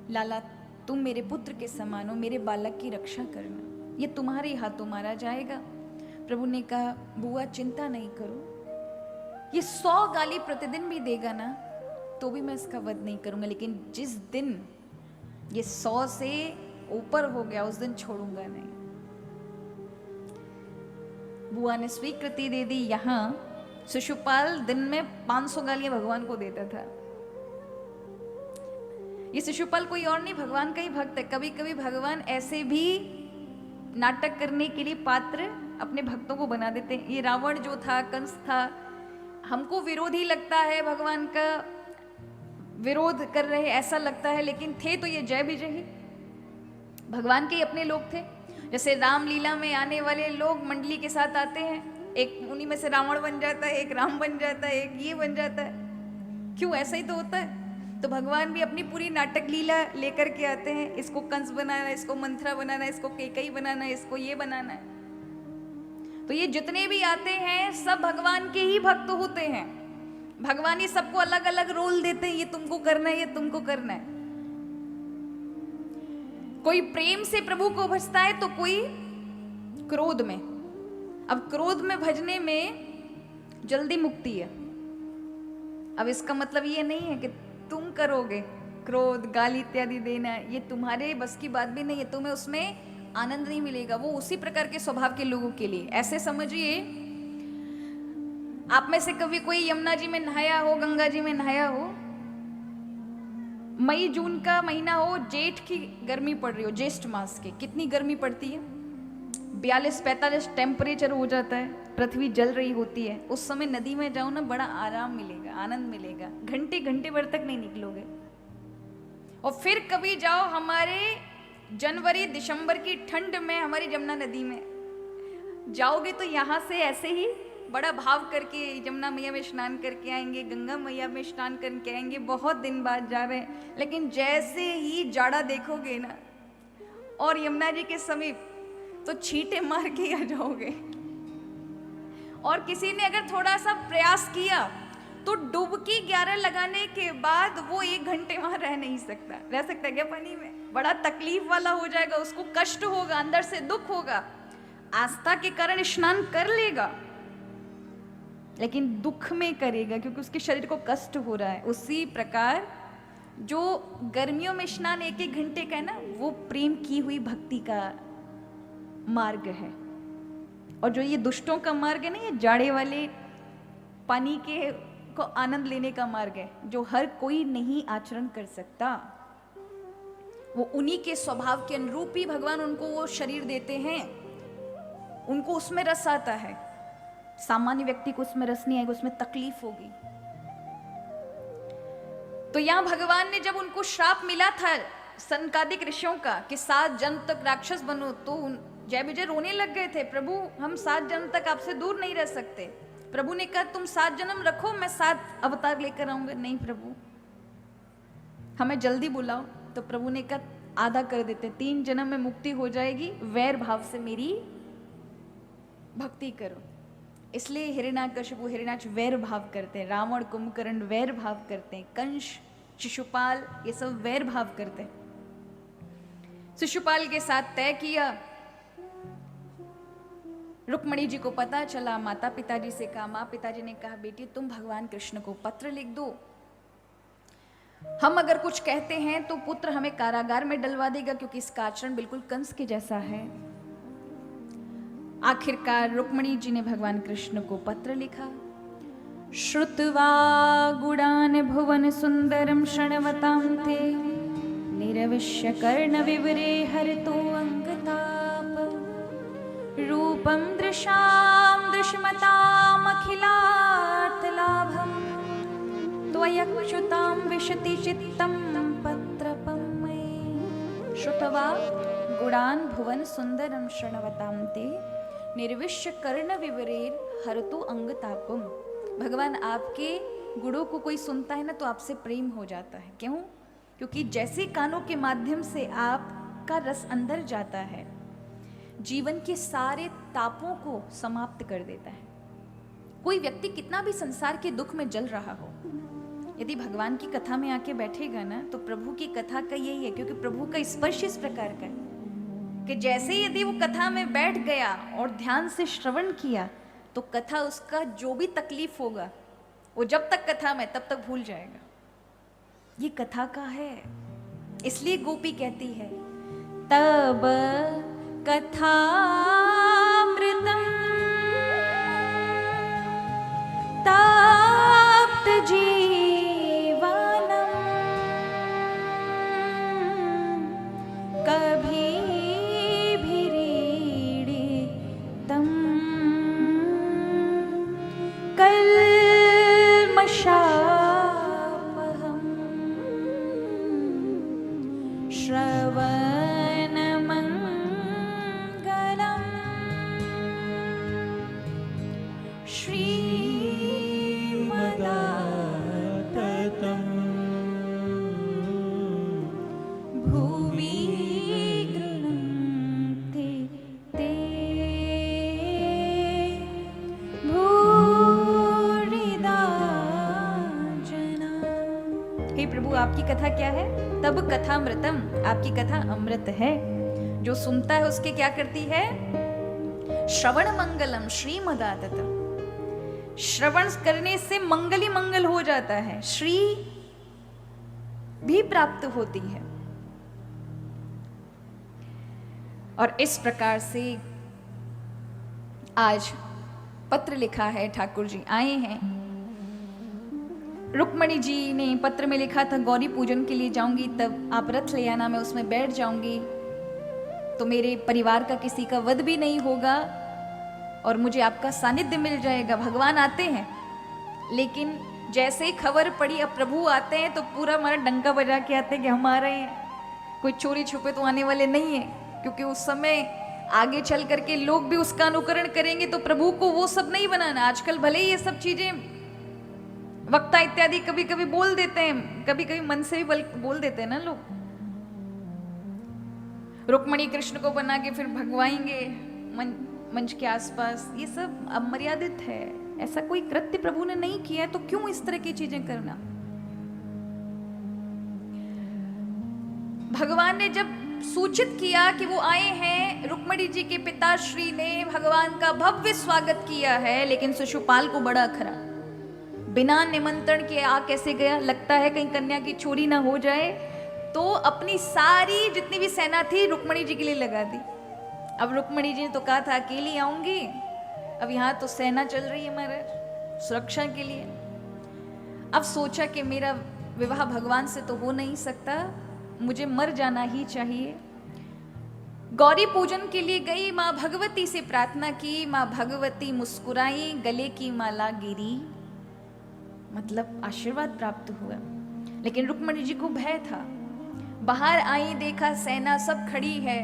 लाला तुम मेरे पुत्र के समान हो, मेरे बालक की रक्षा करना, ये तुम्हारे हाथों मारा जाएगा। प्रभु ने कहा, बुआ चिंता नहीं करो, ये 100 गाली प्रतिदिन भी देगा ना तो भी मैं इसका वध नहीं करूंगा, लेकिन जिस दिन ये 100 से ऊपर हो गया उस दिन छोड़ूंगा नहीं। बुआ ने स्वीकृति दे दी। यहां शिशुपाल दिन में 500 गालियां भगवान को देता था। ये शिशुपाल कोई और नहीं, भगवान का ही भक्त है। कभी कभी भगवान ऐसे भी नाटक करने के लिए पात्र अपने भक्तों को बना देते हैं। ये रावण जो था, कंस था, हमको विरोधी लगता है, भगवान का विरोध कर रहे ऐसा लगता है, लेकिन थे तो ये जय विजय ही, भगवान के अपने लोग थे। जैसे रामलीला में आने वाले लोग मंडली के साथ आते हैं, एक उन्हीं में से रावण बन जाता है, एक राम बन जाता है, एक ये बन जाता है। क्यों? ऐसा ही तो होता है। तो भगवान भी अपनी पूरी नाटक लीला लेकर के आते हैं, इसको कंस बनाना है, इसको मंथरा बनाना है, इसको केकई बनाना है, इसको ये बनाना है। तो ये जितने भी आते हैं सब भगवान के ही भक्त होते हैं। भगवान ही सबको अलग अलग रोल देते हैं, ये तुमको करना है, ये तुमको करना है। कोई प्रेम से प्रभु को भजता है तो कोई क्रोध में। अब क्रोध में भजने में जल्दी मुक्ति है। अब इसका मतलब ये नहीं है कि तुम करोगे क्रोध गाली इत्यादि देना, ये तुम्हारे बस की बात भी नहीं है, तुम्हें उसमें आनंद नहीं मिलेगा। वो उसी प्रकार के स्वभाव के लोगों के लिए। ऐसे समझिए, आप में से कभी कोई यमुना जी में नहाया हो, गंगा जी में नहाया हो, मई जून का महीना हो, जेठ की गर्मी पड़ रही हो, ज्येष्ठ मास की कितनी गर्मी पड़ती है, 42-45 टेम्परेचर हो जाता है, पृथ्वी जल रही होती है। उस समय नदी में जाओ ना, बड़ा आराम मिलेगा, आनंद मिलेगा, घंटे घंटे भर तक नहीं निकलोगे। और फिर कभी जाओ हमारे जनवरी दिसंबर की ठंड में हमारी जमुना नदी में जाओगे तो यहाँ से ऐसे ही बड़ा भाव करके यमुना मैया में स्नान करके आएंगे, गंगा मैया में स्नान करके आएंगे, बहुत दिन बाद जा रहे हैं। लेकिन जैसे ही जाड़ा देखोगे ना और यमुना जी के समीप, तो छींटे मार के ही आ जाओगे। और किसी ने अगर थोड़ा सा प्रयास किया तो डुबकी 11 लगाने के बाद वो 1 घंटे वहां रह नहीं सकता। रह सकता है क्या पानी में? बड़ा तकलीफ वाला हो जाएगा, उसको कष्ट होगा, अंदर से दुख होगा। आस्था के कारण स्नान कर लेगा लेकिन दुख में करेगा क्योंकि उसके शरीर को कष्ट हो रहा है। उसी प्रकार जो गर्मियों में स्नान 1-1 घंटे का है ना, वो प्रेम की हुई भक्ति का मार्ग है। और जो ये दुष्टों का मार्ग है ना, ये जाड़े वाले पानी के को आनंद लेने का मार्ग है, जो हर कोई नहीं आचरण कर सकता। वो उन्हीं के स्वभाव के अनुरूप ही भगवान उनको वो शरीर देते हैं, उनको उसमें रस आता है। सामान्य व्यक्ति को उसमें रस नहीं आएगा, उसमें तकलीफ होगी। तो यहां भगवान ने जब उनको श्राप मिला था सनकादिक ऋषियों का कि 7 जन्म तक राक्षस बनो, तो जय विजय रोने लग गए थे, प्रभु हम 7 जन्म तक आपसे दूर नहीं रह सकते। प्रभु ने कहा तुम 7 जन्म रखो, मैं 7 अवतार लेकर आऊंगा। नहीं प्रभु, हमें जल्दी बुलाओ। तो प्रभु ने कहा आधा कर देते, 3 जन्म में मुक्ति हो जाएगी, वैर भाव से मेरी भक्ति करो। इसलिए हिरण्याकशिपु हिरण्याक्ष वैर भाव करते हैं, रावण कुंभकर्ण वैर भाव करते हैं, कंस शिशुपाल ये सब वैर भाव करते हैं। शिशुपाल के साथ तय किया, रुक्मणी जी को पता चला, माता पिताजी से कहा, माँ पिताजी ने कहा बेटी तुम भगवान कृष्ण को पत्र लिख दो, हम अगर कुछ कहते हैं तो पुत्र हमें कारागार में डलवा देगा क्योंकि इसका आचरण बिल्कुल कंस के जैसा है। आखिरकार रुक्मणी जी ने भगवान कृष्ण को पत्र लिखा। श्रुत्वा गुणान भुवन सुंदरम शृण्वतां ते निरविश्य कर्ण विवरे हरितो अंगताप रूपं दृशां दृश्मताम् अखिलार्थलाभं त्वयच्युतां विशति चित्तं पत्रपं मयि। श्रुत्वा गुणान् भुवन सुंदरं शृण्वतां ते निर्विश्य कर्ण विवरेर हरतु अंगतापम। भगवान आपके गुणों को कोई सुनता है ना तो आपसे प्रेम हो जाता है। क्यों? क्योंकि जैसे कानों के माध्यम से आपका रस अंदर जाता है, जीवन के सारे तापों को समाप्त कर देता है। कोई व्यक्ति कितना भी संसार के दुख में जल रहा हो, यदि भगवान की कथा में आके बैठेगा ना तो प्रभु की कथा का यही है, क्योंकि प्रभु का स्पर्श इस प्रकार का है कि जैसे यदि वो कथा में बैठ गया और ध्यान से श्रवण किया तो कथा उसका जो भी तकलीफ होगा वो जब तक कथा में तब तक भूल जाएगा। ये कथा का है। इसलिए गोपी कहती है तब कथामृतम ताप्त जीवनम कभी भिरीडितम कल्मषापहम श्रवणमंगलम श्रीमदाततं भूमि गृह्णन्ति ते भूरिदा जना। हे प्रभु, आपकी कथा क्या है? तब कथामृतम, आपकी कथा अमृत है। जो सुनता है उसके क्या करती है? श्रवण मंगलम श्रीमदाततम। श्रवण करने से मंगल ही मंगल हो जाता है, श्री भी प्राप्त होती है। और इस प्रकार से आज पत्र लिखा है, ठाकुर जी आए हैं। रुक्मणी जी ने पत्र में लिखा था गौरी पूजन के लिए जाऊंगी, तब आप रथ ले आना, मैं उसमें बैठ जाऊंगी तो मेरे परिवार का किसी का वध भी नहीं होगा और मुझे आपका सानिध्य मिल जाएगा। भगवान आते हैं, लेकिन जैसे ही खबर पड़ी अब प्रभु आते हैं तो पूरा हमारा डंका बजा के आते हैं कि हम आ रहे हैं। कोई चोरी छुपे तो आने वाले नहीं है, क्योंकि उस समय आगे चल करके लोग भी उसका अनुकरण करेंगे, तो प्रभु को वो सब नहीं बनाना। आजकल भले ही ये सब चीजें वक्ता इत्यादि कभी कभी बोल देते हैं, कभी कभी मन से भी बोल देते हैं ना लोग। रुक्मणी कृष्ण को बना के फिर भगवाएंगे, मंच के आसपास, ये सब अमर्यादित है। ऐसा कोई कृत्य प्रभु ने नहीं किया है, तो क्यों इस तरह की चीजें करना। भगवान ने जब सूचित किया कि वो आए हैं, रुक्मणी जी के पिताश्री ने भगवान का भव्य स्वागत किया है, लेकिन शिशुपाल को बड़ा खरा, बिना निमंत्रण के आ कैसे गया। लगता है कहीं कन्या की चोरी ना हो जाए, तो अपनी सारी जितनी भी सेना थी रुक्मणी जी के लिए लगा दी। अब रुक्मणी जी ने तो कहा था अकेली आऊंगी, अब यहाँ तो सेना चल रही है महाराज सुरक्षा के लिए। अब सोचा कि मेरा विवाह भगवान से तो हो नहीं सकता, मुझे मर जाना ही चाहिए। गौरी पूजन के लिए गई, माँ भगवती से प्रार्थना की, माँ भगवती मुस्कुराई, गले की माला गिरी, मतलब आशीर्वाद प्राप्त हुआ। लेकिन रुक्मणी जी को भय था। बाहर आई, देखा सेना सब खड़ी है,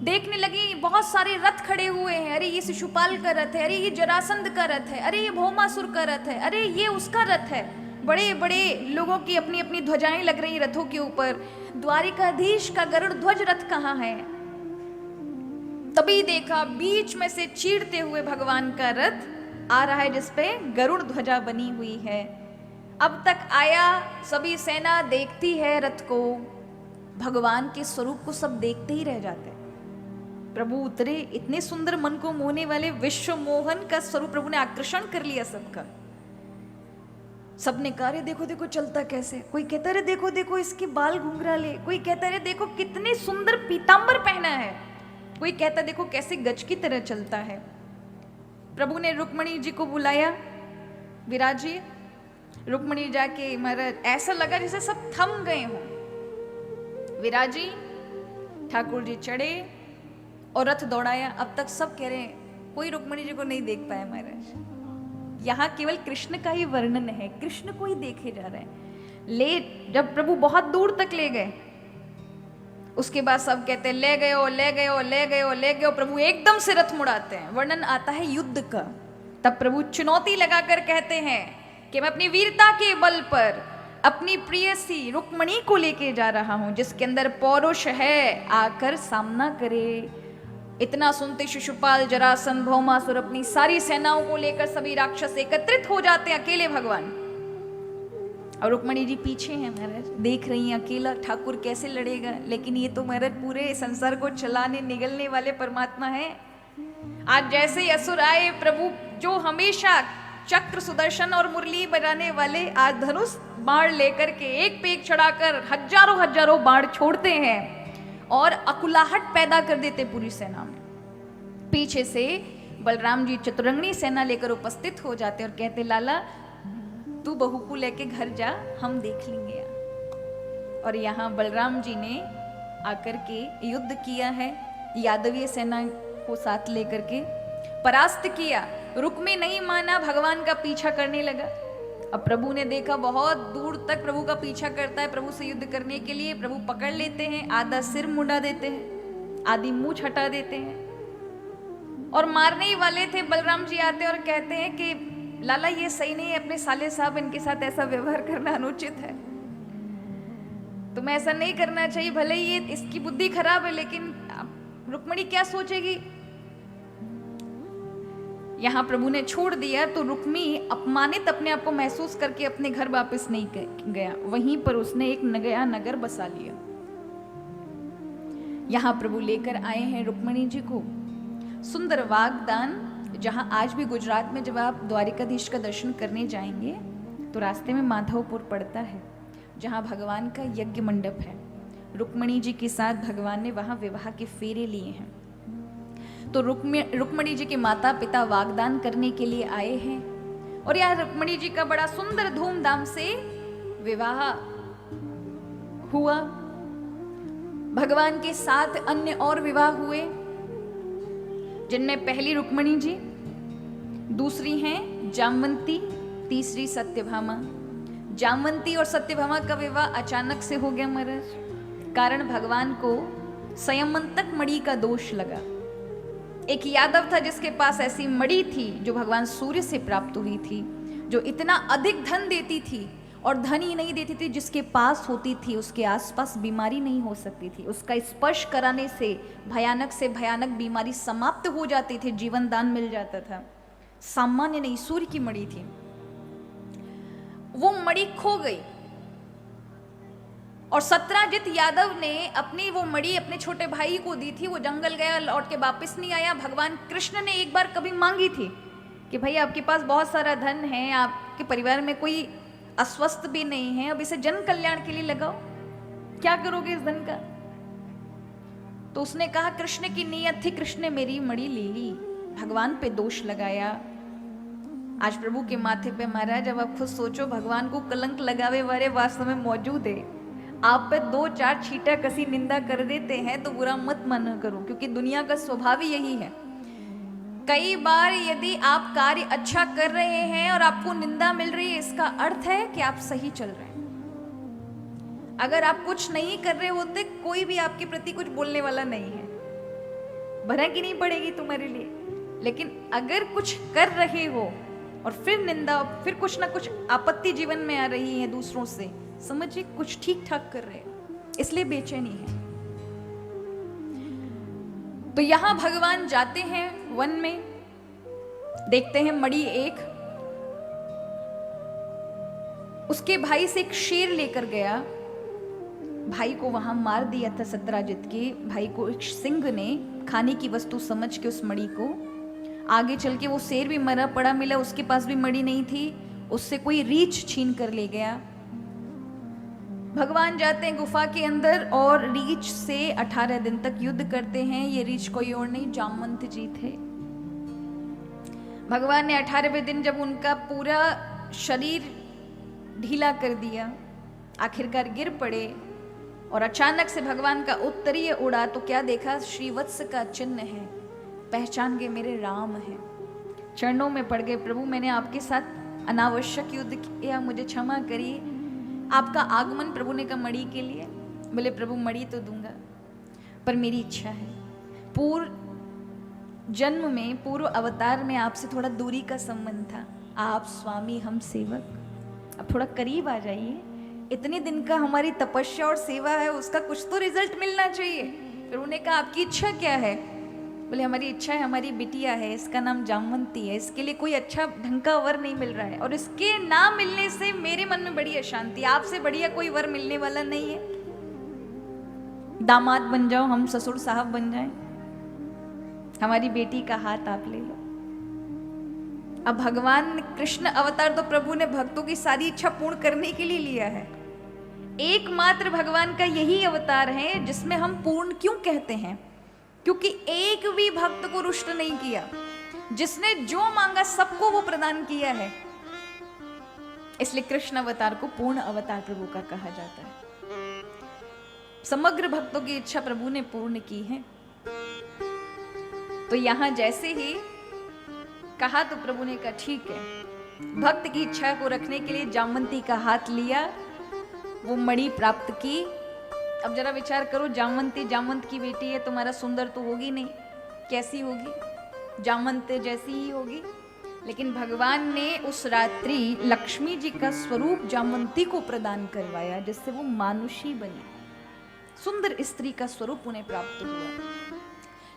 देखने लगी बहुत सारे रथ खड़े हुए हैं। अरे ये शिशुपाल का रथ है, अरे ये जरासंध का रथ है, अरे ये भौमासुर का रथ है, अरे ये उसका रथ है। बड़े बड़े लोगों की अपनी अपनी ध्वजाएं लग रही रथों के ऊपर। द्वारिकाधीश का गरुड़ ध्वज रथ कहाँ है? तभी देखा बीच में से चीरते हुए भगवान का रथ आ रहा है, जिसपे गरुड़ ध्वजा बनी हुई है। अब तक आया, सभी सेना देखती है रथ को, भगवान के स्वरूप को सब देखते ही रह जाते हैं। प्रभु उतरे, इतने सुंदर मन को मोहने वाले विश्व मोहन का स्वरूप प्रभु ने आकर्षण कर लिया सबका। सबने कहा अरे देखो देखो चलता कैसे, कोई कहता अरे देखो देखो इसके बाल घुंघराले, कोई कहता अरे देखो कितने सुंदर पीतांबर पहना है, कोई कहता देखो कैसे गज की तरह चलता है। प्रभु ने रुक्मणी जी को बुलाया, विराजी। रुक्मणी जाके महाराज ऐसा लगा जैसे सब थम गए हों। विराजी, ठाकुर जी चढ़े और रथ दौड़ाया। अब तक सब कह रहे हैं कोई रुक्मणी जी को नहीं देख पाया महाराज, यहाँ केवल कृष्ण का ही वर्णन है, कृष्ण को ही देखे जा रहे हैं। जब प्रभु बहुत दूर तक ले गए, उसके बाद सब कहते हैं ले गए, ले गए, ले गए, ले गए। प्रभु एकदम से रथ मुड़ाते हैं। वर्णन आता है युद्ध का। तब प्रभु चुनौती लगाकर कहते हैं कि मैं अपनी वीरता के बल पर अपनी प्रियसी रुक्मणी को लेके जा रहा हूं, जिसके अंदर पौरुष है, आकर सामना करे। इतना सुनते शिशुपाल, जरासंध, भौमासुर अपनी सारी सेनाओं को लेकर सभी राक्षस एकत्रित हो जाते हैं, अकेले भगवान। और रुक्मणी जी पीछे हैं महाराज, देख रही हैं अकेला ठाकुर कैसे लड़ेगा। लेकिन ये तो महाराज पूरे संसार को चलाने निगलने वाले परमात्मा है। आज जैसे ही असुर आए, प्रभु जो हमेशा चक्र, सुदर्शन और मुरली बजाने वाले, आज धनुष बाण लेकर के एक पे एक चढ़ाकर हजारों हजारों बाण छोड़ते हैं और अकुलाहट पैदा कर देते पूरी सेना में। पीछे से बलराम जी चतुरंगनी सेना लेकर उपस्थित हो जाते और कहते लाला तू बहू को लेके घर जा, हम देख लेंगे। और यहाँ बलराम जी ने आकर के युद्ध किया है, यादवीय सेना को साथ लेकर के परास्त किया। रुक में नहीं माना, भगवान का पीछा करने लगा। अब प्रभु ने देखा बहुत दूर तक प्रभु का पीछा करता है, प्रभु से युद्ध करने के लिए। प्रभु पकड़ लेते हैं, आधा सिर मुंडा देते हैं, आधी मूंछ हटा देते हैं और मारने ही वाले थे। बलराम जी आते और कहते हैं कि लाला ये सही नहीं है, अपने साले साहब इनके साथ ऐसा व्यवहार करना अनुचित है, तुम्हें ऐसा नहीं करना चाहिए। भले ही ये इसकी बुद्धि खराब है, लेकिन रुक्मणी क्या सोचेगी। यहाँ प्रभु ने छोड़ दिया तो रुक्मी अपमानित अपने आप को महसूस करके अपने घर वापस नहीं गया, वहीं पर उसने एक नया नगर बसा लिया। यहाँ प्रभु लेकर आए हैं रुक्मणी जी को सुंदर वागदान, जहाँ आज भी गुजरात में जब आप द्वारिकाधीश का दर्शन करने जाएंगे तो रास्ते में माधवपुर पड़ता है, जहाँ भगवान का यज्ञ मंडप है। रुक्मणी जी के साथ भगवान ने वहाँ विवाह के फेरे लिए हैं। तो रुक्मणी जी के माता पिता वागदान करने के लिए आए हैं और यहाँ रुक्मणी जी का बड़ा सुंदर धूमधाम से विवाह हुआ। भगवान के 7 अन्य और विवाह हुए, जिनमें पहली रुक्मणी जी, दूसरी हैं जामवंती, तीसरी सत्यभामा। जामवंती और सत्यभामा का विवाह अचानक से हो गया महाराज, कारण भगवान को संयमंतक मणि का दोष लगा। एक यादव था जिसके पास ऐसी मणि थी जो भगवान सूर्य से प्राप्त हुई थी, जो इतना अधिक धन देती थी, और धन ही नहीं देती थी, जिसके पास होती थी उसके आसपास बीमारी नहीं हो सकती थी। उसका स्पर्श कराने से भयानक बीमारी समाप्त हो जाती थी, जीवन दान मिल जाता था। सामान्य नहीं, सूर्य की मणि थी। वो मणि खो गई और सत्राजित यादव ने अपनी वो मणि अपने छोटे भाई को दी थी। वो जंगल गया, लौट के वापस नहीं आया। भगवान कृष्ण ने एक बार कभी मांगी थी कि भाई आपके पास बहुत सारा धन है, आपके परिवार में कोई अस्वस्थ भी नहीं है, अब इसे जन कल्याण के लिए लगाओ, क्या करोगे इस धन का? तो उसने कहा कृष्ण की नीयत थी, कृष्ण ने मेरी मणि ले ली, भगवान पे दोष लगाया। आज प्रभु के माथे पे महाराज, अब आप खुद सोचो, भगवान को कलंक लगावे वाले वास्तव में मौजूद है। आप पे 2-4 छींटा कसी निंदा कर देते हैं तो बुरा मत माना करो, क्योंकि दुनिया का स्वभाव ही यही है। कई बार यदि आप कार्य अच्छा कर रहे हैं और आपको निंदा मिल रही है, इसका अर्थ है कि आप सही चल रहे हैं। अगर आप कुछ नहीं कर रहे होते, कोई भी आपके प्रति कुछ बोलने वाला नहीं है, भनक नहीं पड़ेगी तुम्हारे लिए। लेकिन अगर कुछ कर रहे हो और फिर निंदा, फिर कुछ ना कुछ आपत्ति जीवन में आ रही है दूसरों से, समझिए कुछ ठीक ठाक कर रहे हैं, इसलिए बेचैनी है। तो यहां भगवान जाते हैं वन में, देखते हैं मणि एक, उसके भाई से एक शेर लेकर गया, भाई को वहां मार दिया था। सत्राजित के भाई को एक सिंह ने खाने की वस्तु समझ के उस मणि को, आगे चल के वो शेर भी मरा पड़ा मिला, उसके पास भी मणि नहीं थी, उससे कोई रीछ छीन कर ले गया। भगवान जाते हैं गुफा के अंदर और रीछ से 18 दिन तक युद्ध करते हैं। ये रीछ कोई और नहीं, जामवंत जी थे। भगवान ने 18वें दिन जब उनका पूरा शरीर ढीला कर दिया, आखिरकार गिर पड़े और अचानक से भगवान का उत्तरीय उड़ा तो क्या देखा? श्रीवत्स का चिन्ह है, पहचान गए मेरे राम हैं। चरणों में पड़ गए, प्रभु मैंने आपके साथ अनावश्यक युद्ध किया, मुझे क्षमा करिए। आपका आगमन, प्रभु ने कहा मणि के लिए। बोले प्रभु मणि तो दूंगा, पर मेरी इच्छा है, पूर्व जन्म में, पूर्व अवतार में आपसे थोड़ा दूरी का संबंध था। आप स्वामी, हम सेवक, अब थोड़ा करीब आ जाइए। इतने दिन का हमारी तपस्या और सेवा है, उसका कुछ तो रिजल्ट मिलना चाहिए। प्रभु ने कहा आपकी इच्छा क्या है? बोले हमारी इच्छा है, हमारी बिटिया है, इसका नाम जामवंती है, इसके लिए कोई अच्छा ढंग का वर नहीं मिल रहा है और इसके ना मिलने से मेरे मन में बड़ी अशांति। आपसे बढ़िया कोई वर मिलने वाला नहीं है, दामाद बन जाओ, हम ससुर साहब बन जाएं, हमारी बेटी का हाथ आप ले लो। अब भगवान कृष्ण अवतार तो प्रभु ने भक्तों की सारी इच्छा पूर्ण करने के लिए लिया है। एकमात्र भगवान का यही अवतार है जिसमें हम पूर्ण क्यों कहते हैं? क्योंकि एक भी भक्त को रुष्ट नहीं किया, जिसने जो मांगा सबको वो प्रदान किया है, इसलिए कृष्ण अवतार को पूर्ण अवतार प्रभु का कहा जाता है। समग्र भक्तों की इच्छा प्रभु ने पूर्ण की है। तो यहां जैसे ही कहा तो प्रभु ने कहा ठीक है, भक्त की इच्छा को रखने के लिए जामवंती का हाथ लिया, वो मणि प्राप्त की। अब जरा विचार करो, जामवंती जामवंत की बेटी है, तुम्हारा सुंदर तो होगी नहीं, कैसी होगी? जामवंत जैसी ही होगी। लेकिन भगवान ने उस रात्रि लक्ष्मी जी का स्वरूप जामवंती को प्रदान करवाया, जिससे वो मानुषी बनी, सुंदर स्त्री का स्वरूप उन्हें प्राप्त हुआ।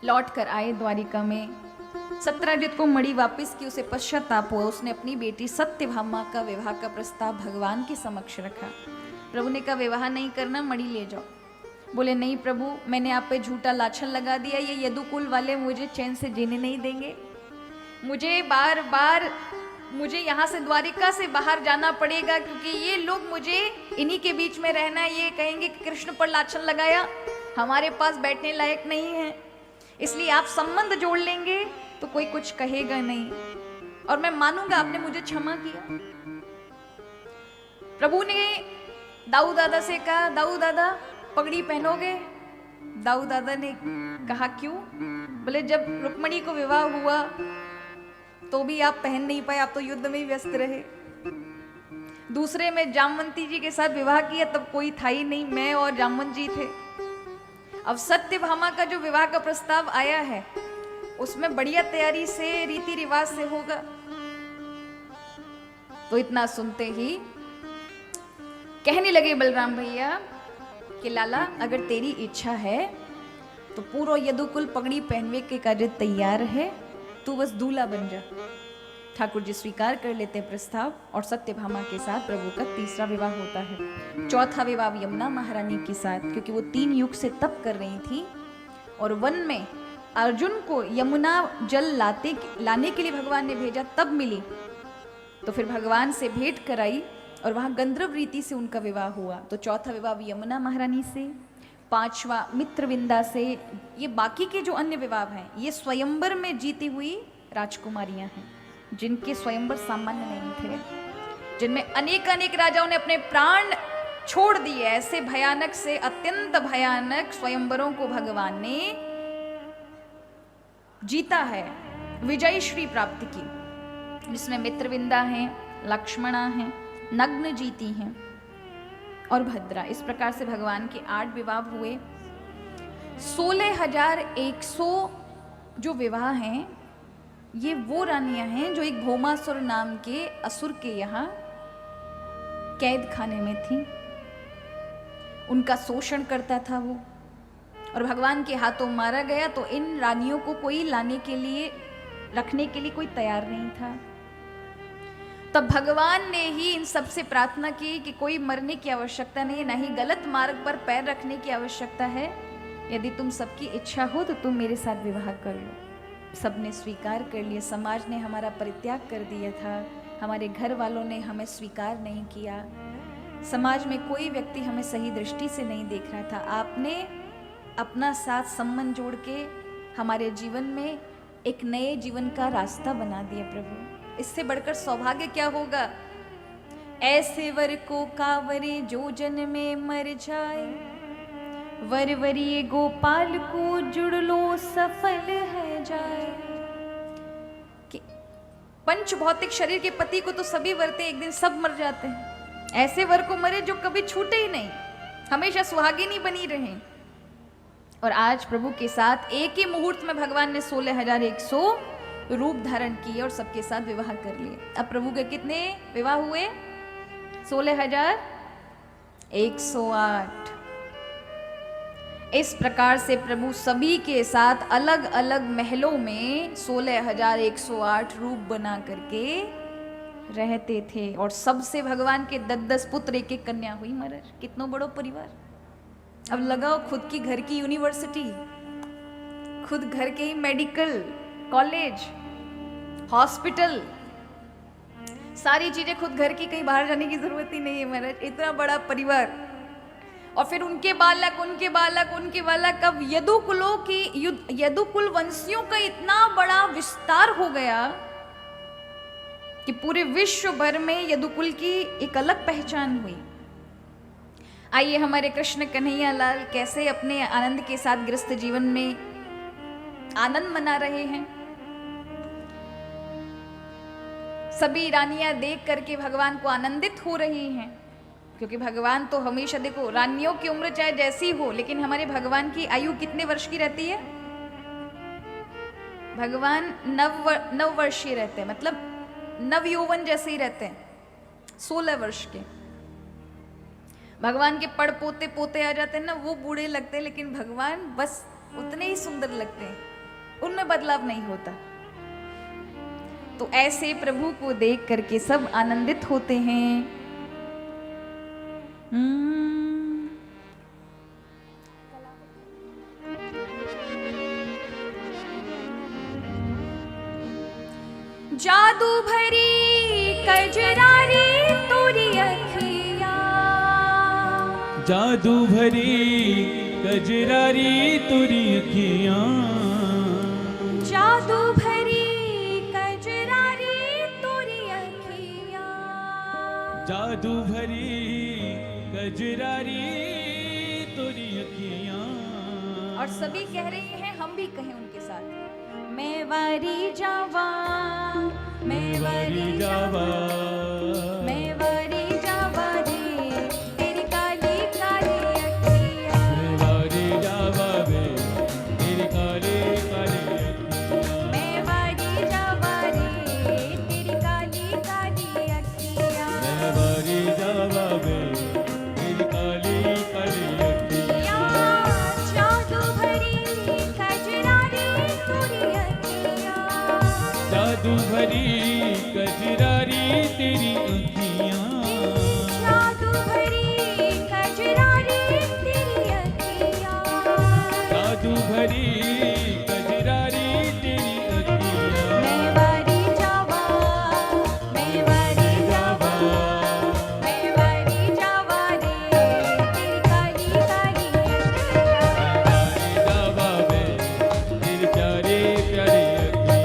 लौट कर आए द्वारिका में, सत्राजित को मणि वापस की, उसे पश्चाताप हुआ। उसने अपनी बेटी सत्यभामा का विवाह का प्रस्ताव भगवान के समक्ष रखा। प्रभु ने कहा विवाह नहीं करना, मणि ले जाओ। बोले नहीं प्रभु, मैंने आप पे झूठा लाछन लगा दिया, ये यदुकुल वाले मुझे चैन से जीने नहीं देंगे, मुझे बार बार यहाँ से द्वारिका से बाहर जाना पड़ेगा, क्योंकि ये लोग मुझे इन्हीं के बीच में रहना है। ये कहेंगे कि कृष्ण पर लाछन लगाया, हमारे पास बैठने लायक नहीं है, इसलिए आप संबंध जोड़ लेंगे तो कोई कुछ कहेगा नहीं और मैं मानूंगा आपने मुझे क्षमा किया। प्रभु ने दाऊ दादा से कहा दाऊ दादा पगड़ी पहनोगे? दाऊ दादा ने कहा क्यों? बोले जब रुक्मणी को विवाह हुआ तो भी आप पहन नहीं पाए, आप तो युद्ध में ही व्यस्त रहे। दूसरे में जामवंती जी के साथ विवाह किया तब कोई था ही नहीं, मैं और जामवंत जी थे। अब सत्यभामा का जो विवाह का प्रस्ताव आया है उसमें बढ़िया तैयारी से, रीति रिवाज से होगा। तो इतना सुनते ही कहने लगे बलराम भैया कि लाला अगर तेरी इच्छा है तो पूरा यदुकुल पगड़ी पहनवे के कार्य तैयार है, तू बस दूल्हा बन जा। ठाकुर जी स्वीकार कर लेते प्रस्ताव और सत्यभामा के साथ प्रभु का तीसरा विवाह होता है। चौथा विवाह यमुना महारानी के साथ, क्योंकि वो 3 युग से तप कर रही थी और वन में अर्जुन को यमुना जल लाने के लिए भगवान ने भेजा, तब मिली। तो फिर भगवान से भेंट कराई और वहां गंधर्व रीति से उनका विवाह हुआ। तो चौथा विवाह यमुना महारानी से, 5वां मित्रविंदा से। ये बाकी के जो अन्य विवाह हैं ये स्वयंवर में जीती हुई राजकुमारियां हैं, जिनके स्वयंवर सामान्य नहीं थे, जिनमें अनेक अनेक राजाओं ने अपने प्राण छोड़ दिए। ऐसे भयानक से अत्यंत भयानक स्वयंवरों को भगवान ने जीता है, विजय श्री प्राप्ति की, जिसमें मित्रविंदा हैं, लक्ष्मणा हैं, नग्न जीती हैं और भद्रा। इस प्रकार से भगवान के 8 विवाह हुए। 16,100 जो विवाह हैं ये वो रानियां हैं जो एक भौमासुर नाम के असुर के यहाँ कैद खाने में थी। उनका शोषण करता था वो, और भगवान के हाथों मारा गया। तो इन रानियों को कोई लाने के लिए, रखने के लिए कोई तैयार नहीं था। तब भगवान ने ही इन सबसे प्रार्थना की कि कोई मरने की आवश्यकता नहीं, ना ही गलत मार्ग पर पैर रखने की आवश्यकता है। यदि तुम सबकी इच्छा हो तो तुम मेरे साथ विवाह कर लो। सबने स्वीकार कर लिया। समाज ने हमारा परित्याग कर दिया था, हमारे घर वालों ने हमें स्वीकार नहीं किया, समाज में कोई व्यक्ति हमें सही दृष्टि से नहीं देख रहा था। आपने अपना साथ संबंध जोड़ के हमारे जीवन में एक नए जीवन का रास्ता बना दिया प्रभु। इससे बढ़कर सौभाग्य क्या होगा। ऐसे वर को कावरे जो जन में मर जाए, वर वरिये गोपाल को जुड़ लो सफल है जाए। कि पंच भौतिक शरीर के पति को तो सभी वरते एक दिन सब मर जाते हैं, ऐसे वर को मरे जो कभी छूटे ही नहीं, हमेशा सुहागिनी बनी रहे। और आज प्रभु के साथ एक ही मुहूर्त में भगवान ने 16,100 रूप धारण किए और सबके साथ विवाह कर लिए। अब प्रभु के कितने विवाह हुए? 16,108। इस प्रकार से प्रभु सभी के साथ अलग अलग महलों में 16,108 रूप बना करके रहते थे। और सबसे भगवान के 10-10 पुत्र, एक एक कन्या हुई महाराज। कितना बड़ो परिवार। अब लगाओ खुद की घर की यूनिवर्सिटी, खुद घर के ही मेडिकल कॉलेज, हॉस्पिटल, सारी चीजें खुद घर की, कहीं बाहर जाने की जरूरत ही नहीं है महाराज। इतना बड़ा परिवार। और फिर उनके बालक, उनके बालक, उनके बालक। अब यदुकुलों की, यदुकुल वंशियों का इतना बड़ा विस्तार हो गया कि पूरे विश्व भर में यदुकुल की एक अलग पहचान हुई। आइए हमारे कृष्ण कन्हैया लाल कैसे अपने आनंद के साथ गृहस्थ जीवन में आनंद मना रहे हैं। सभी रानियां देख करके भगवान को आनंदित हो रही हैं, क्योंकि भगवान तो हमेशा, देखो रानियों की उम्र चाहे जैसी हो, लेकिन हमारे भगवान की आयु कितने वर्ष की रहती है? भगवान नव वर्षीय रहते हैं, मतलब नव यौवन जैसे ही रहते हैं, 16 वर्ष के। भगवान के पड़ पोते पोते आ जाते हैं ना, वो बूढ़े लगते हैं, लेकिन भगवान बस उतने ही सुंदर लगते हैं, उनमें बदलाव नहीं होता। तो ऐसे प्रभु को देख करके सब आनंदित होते हैं। जादू भरी कजरारी तोरी अखियां, जादू भरी कजरारी तोरी अखियां, जादू भरी कजरारी तोरी अखियां, जादू भरी कजरारी तोरी अखियां। और सभी कह रहे हैं, हम भी कहें उनके साथ, मैं वारी जावा, मैं वारी जावा, मैं वारी जावा रे तेरी काली काली अखियां, मैं वारी जावा रे तेरी काली काली अखियां, मैं वारी जावा रे तेरी काली काली अखियां, मैं वारी जावा रे जादू भरी कजरारी तेरी अखियाँ जादू भरी कजरारी तेरी अखियाँ जादू भरी कजरारी तेरी अखियाँ मैं वारी जावा मैं वारी जावा मैं वारी जावा रे तेरी काली काली अखियाँ हमारे जावा में तेरी प्यारी प्यारी अखियाँ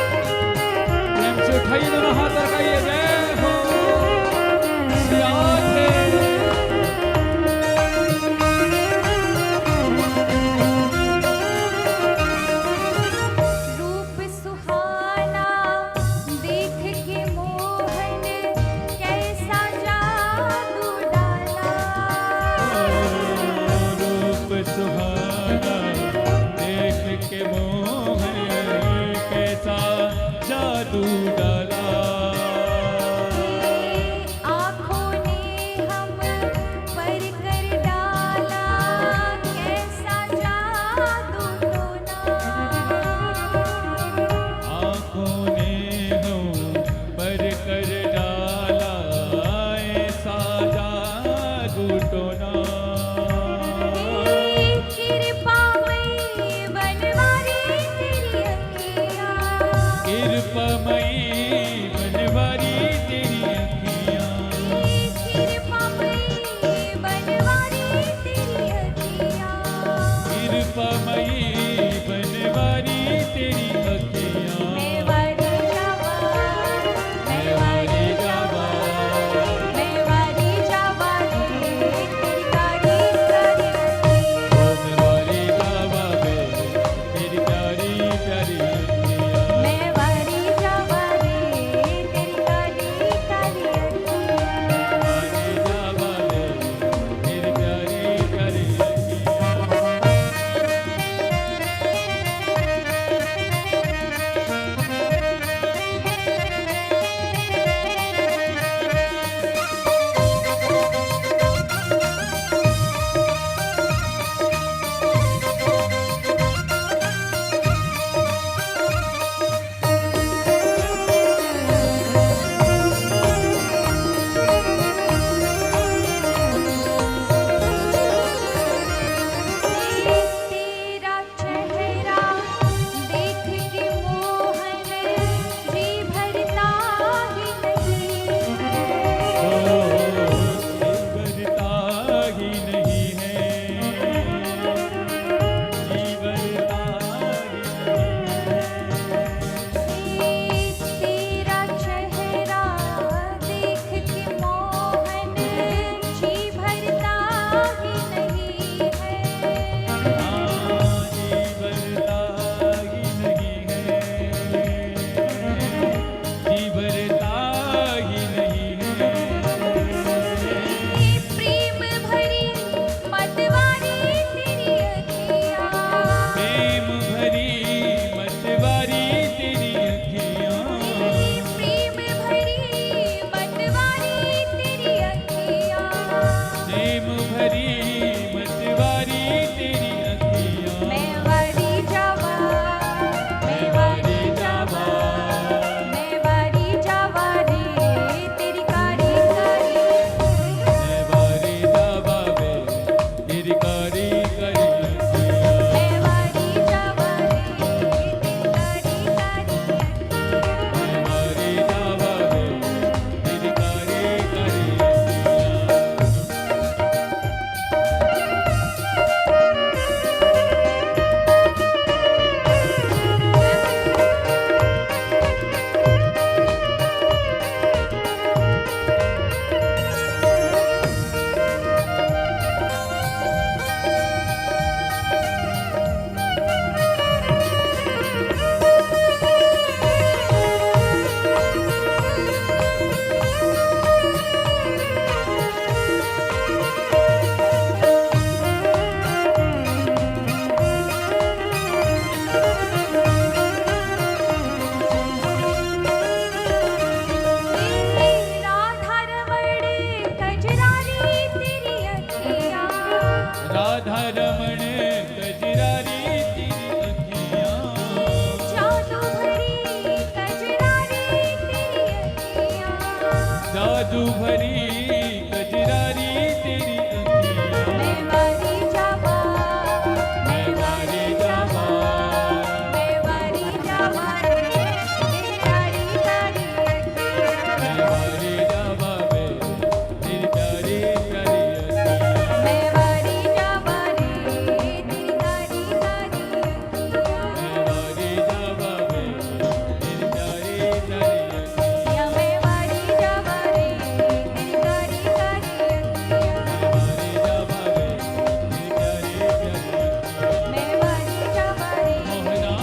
प्रेम से उठाइए दोनों हाथ रखाइए जय हो सियात है रूप सुहाना देख के मोहन कैसा जादू डाला रूप सुहाना देख के मोहन कैसा जादू डाला आँखों ने हम पर कर डाला कैसा जादू टोना आँखों ने हम पर कर डाला ऐसा जादू टोना कृपामयी बनवारी तेरी अखियाँ कृपामयी बनवारी तेरी अखियाँ कृपामयी बनवारी तेरी अखियाँ कृपामयी बनवारी तेरी अखियाँ मैं वारी जावा मैं वारी जावा मैं वारी जावा रे तेरी काली काली अखियाँ ओ मेरी जावा में तेरी प्यारी प्यारी अखियाँ मैं वारी जावा रे तेरी काली काली अखियाँ मेरी जावा में तेरी प्यारी प्यारी अखियाँ आंसू भरी कजरारी तेरी अखियाँ मैं वारी जावा, मैं वारी जावा मैं वारी जावा रे तेरी कारी कारी अखियाँ। मैं वारी जावा वे तेरी प्यारी प्यारी अखियाँ मैं वारी जावा रे तेरी कारी कारी अखियाँ। मैं वारी जावा वे तेरी प्यारी प्यारी अखियाँ या मैं वारी जावा रे तेरी कारी कारी अखियाँ। वारी जावा वे तेरी प्यारी प्यारी अखियाँ मैं वारी जावा रे मोहना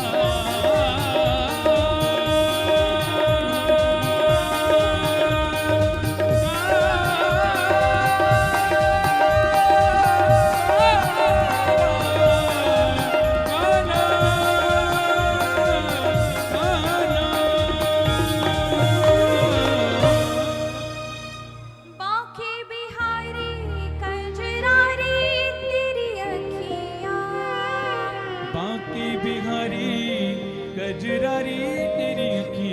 बांके बिहारी कजरारी तेरी अखियाँ। बांकी बिहारी कजरारी तेरी अखियाँ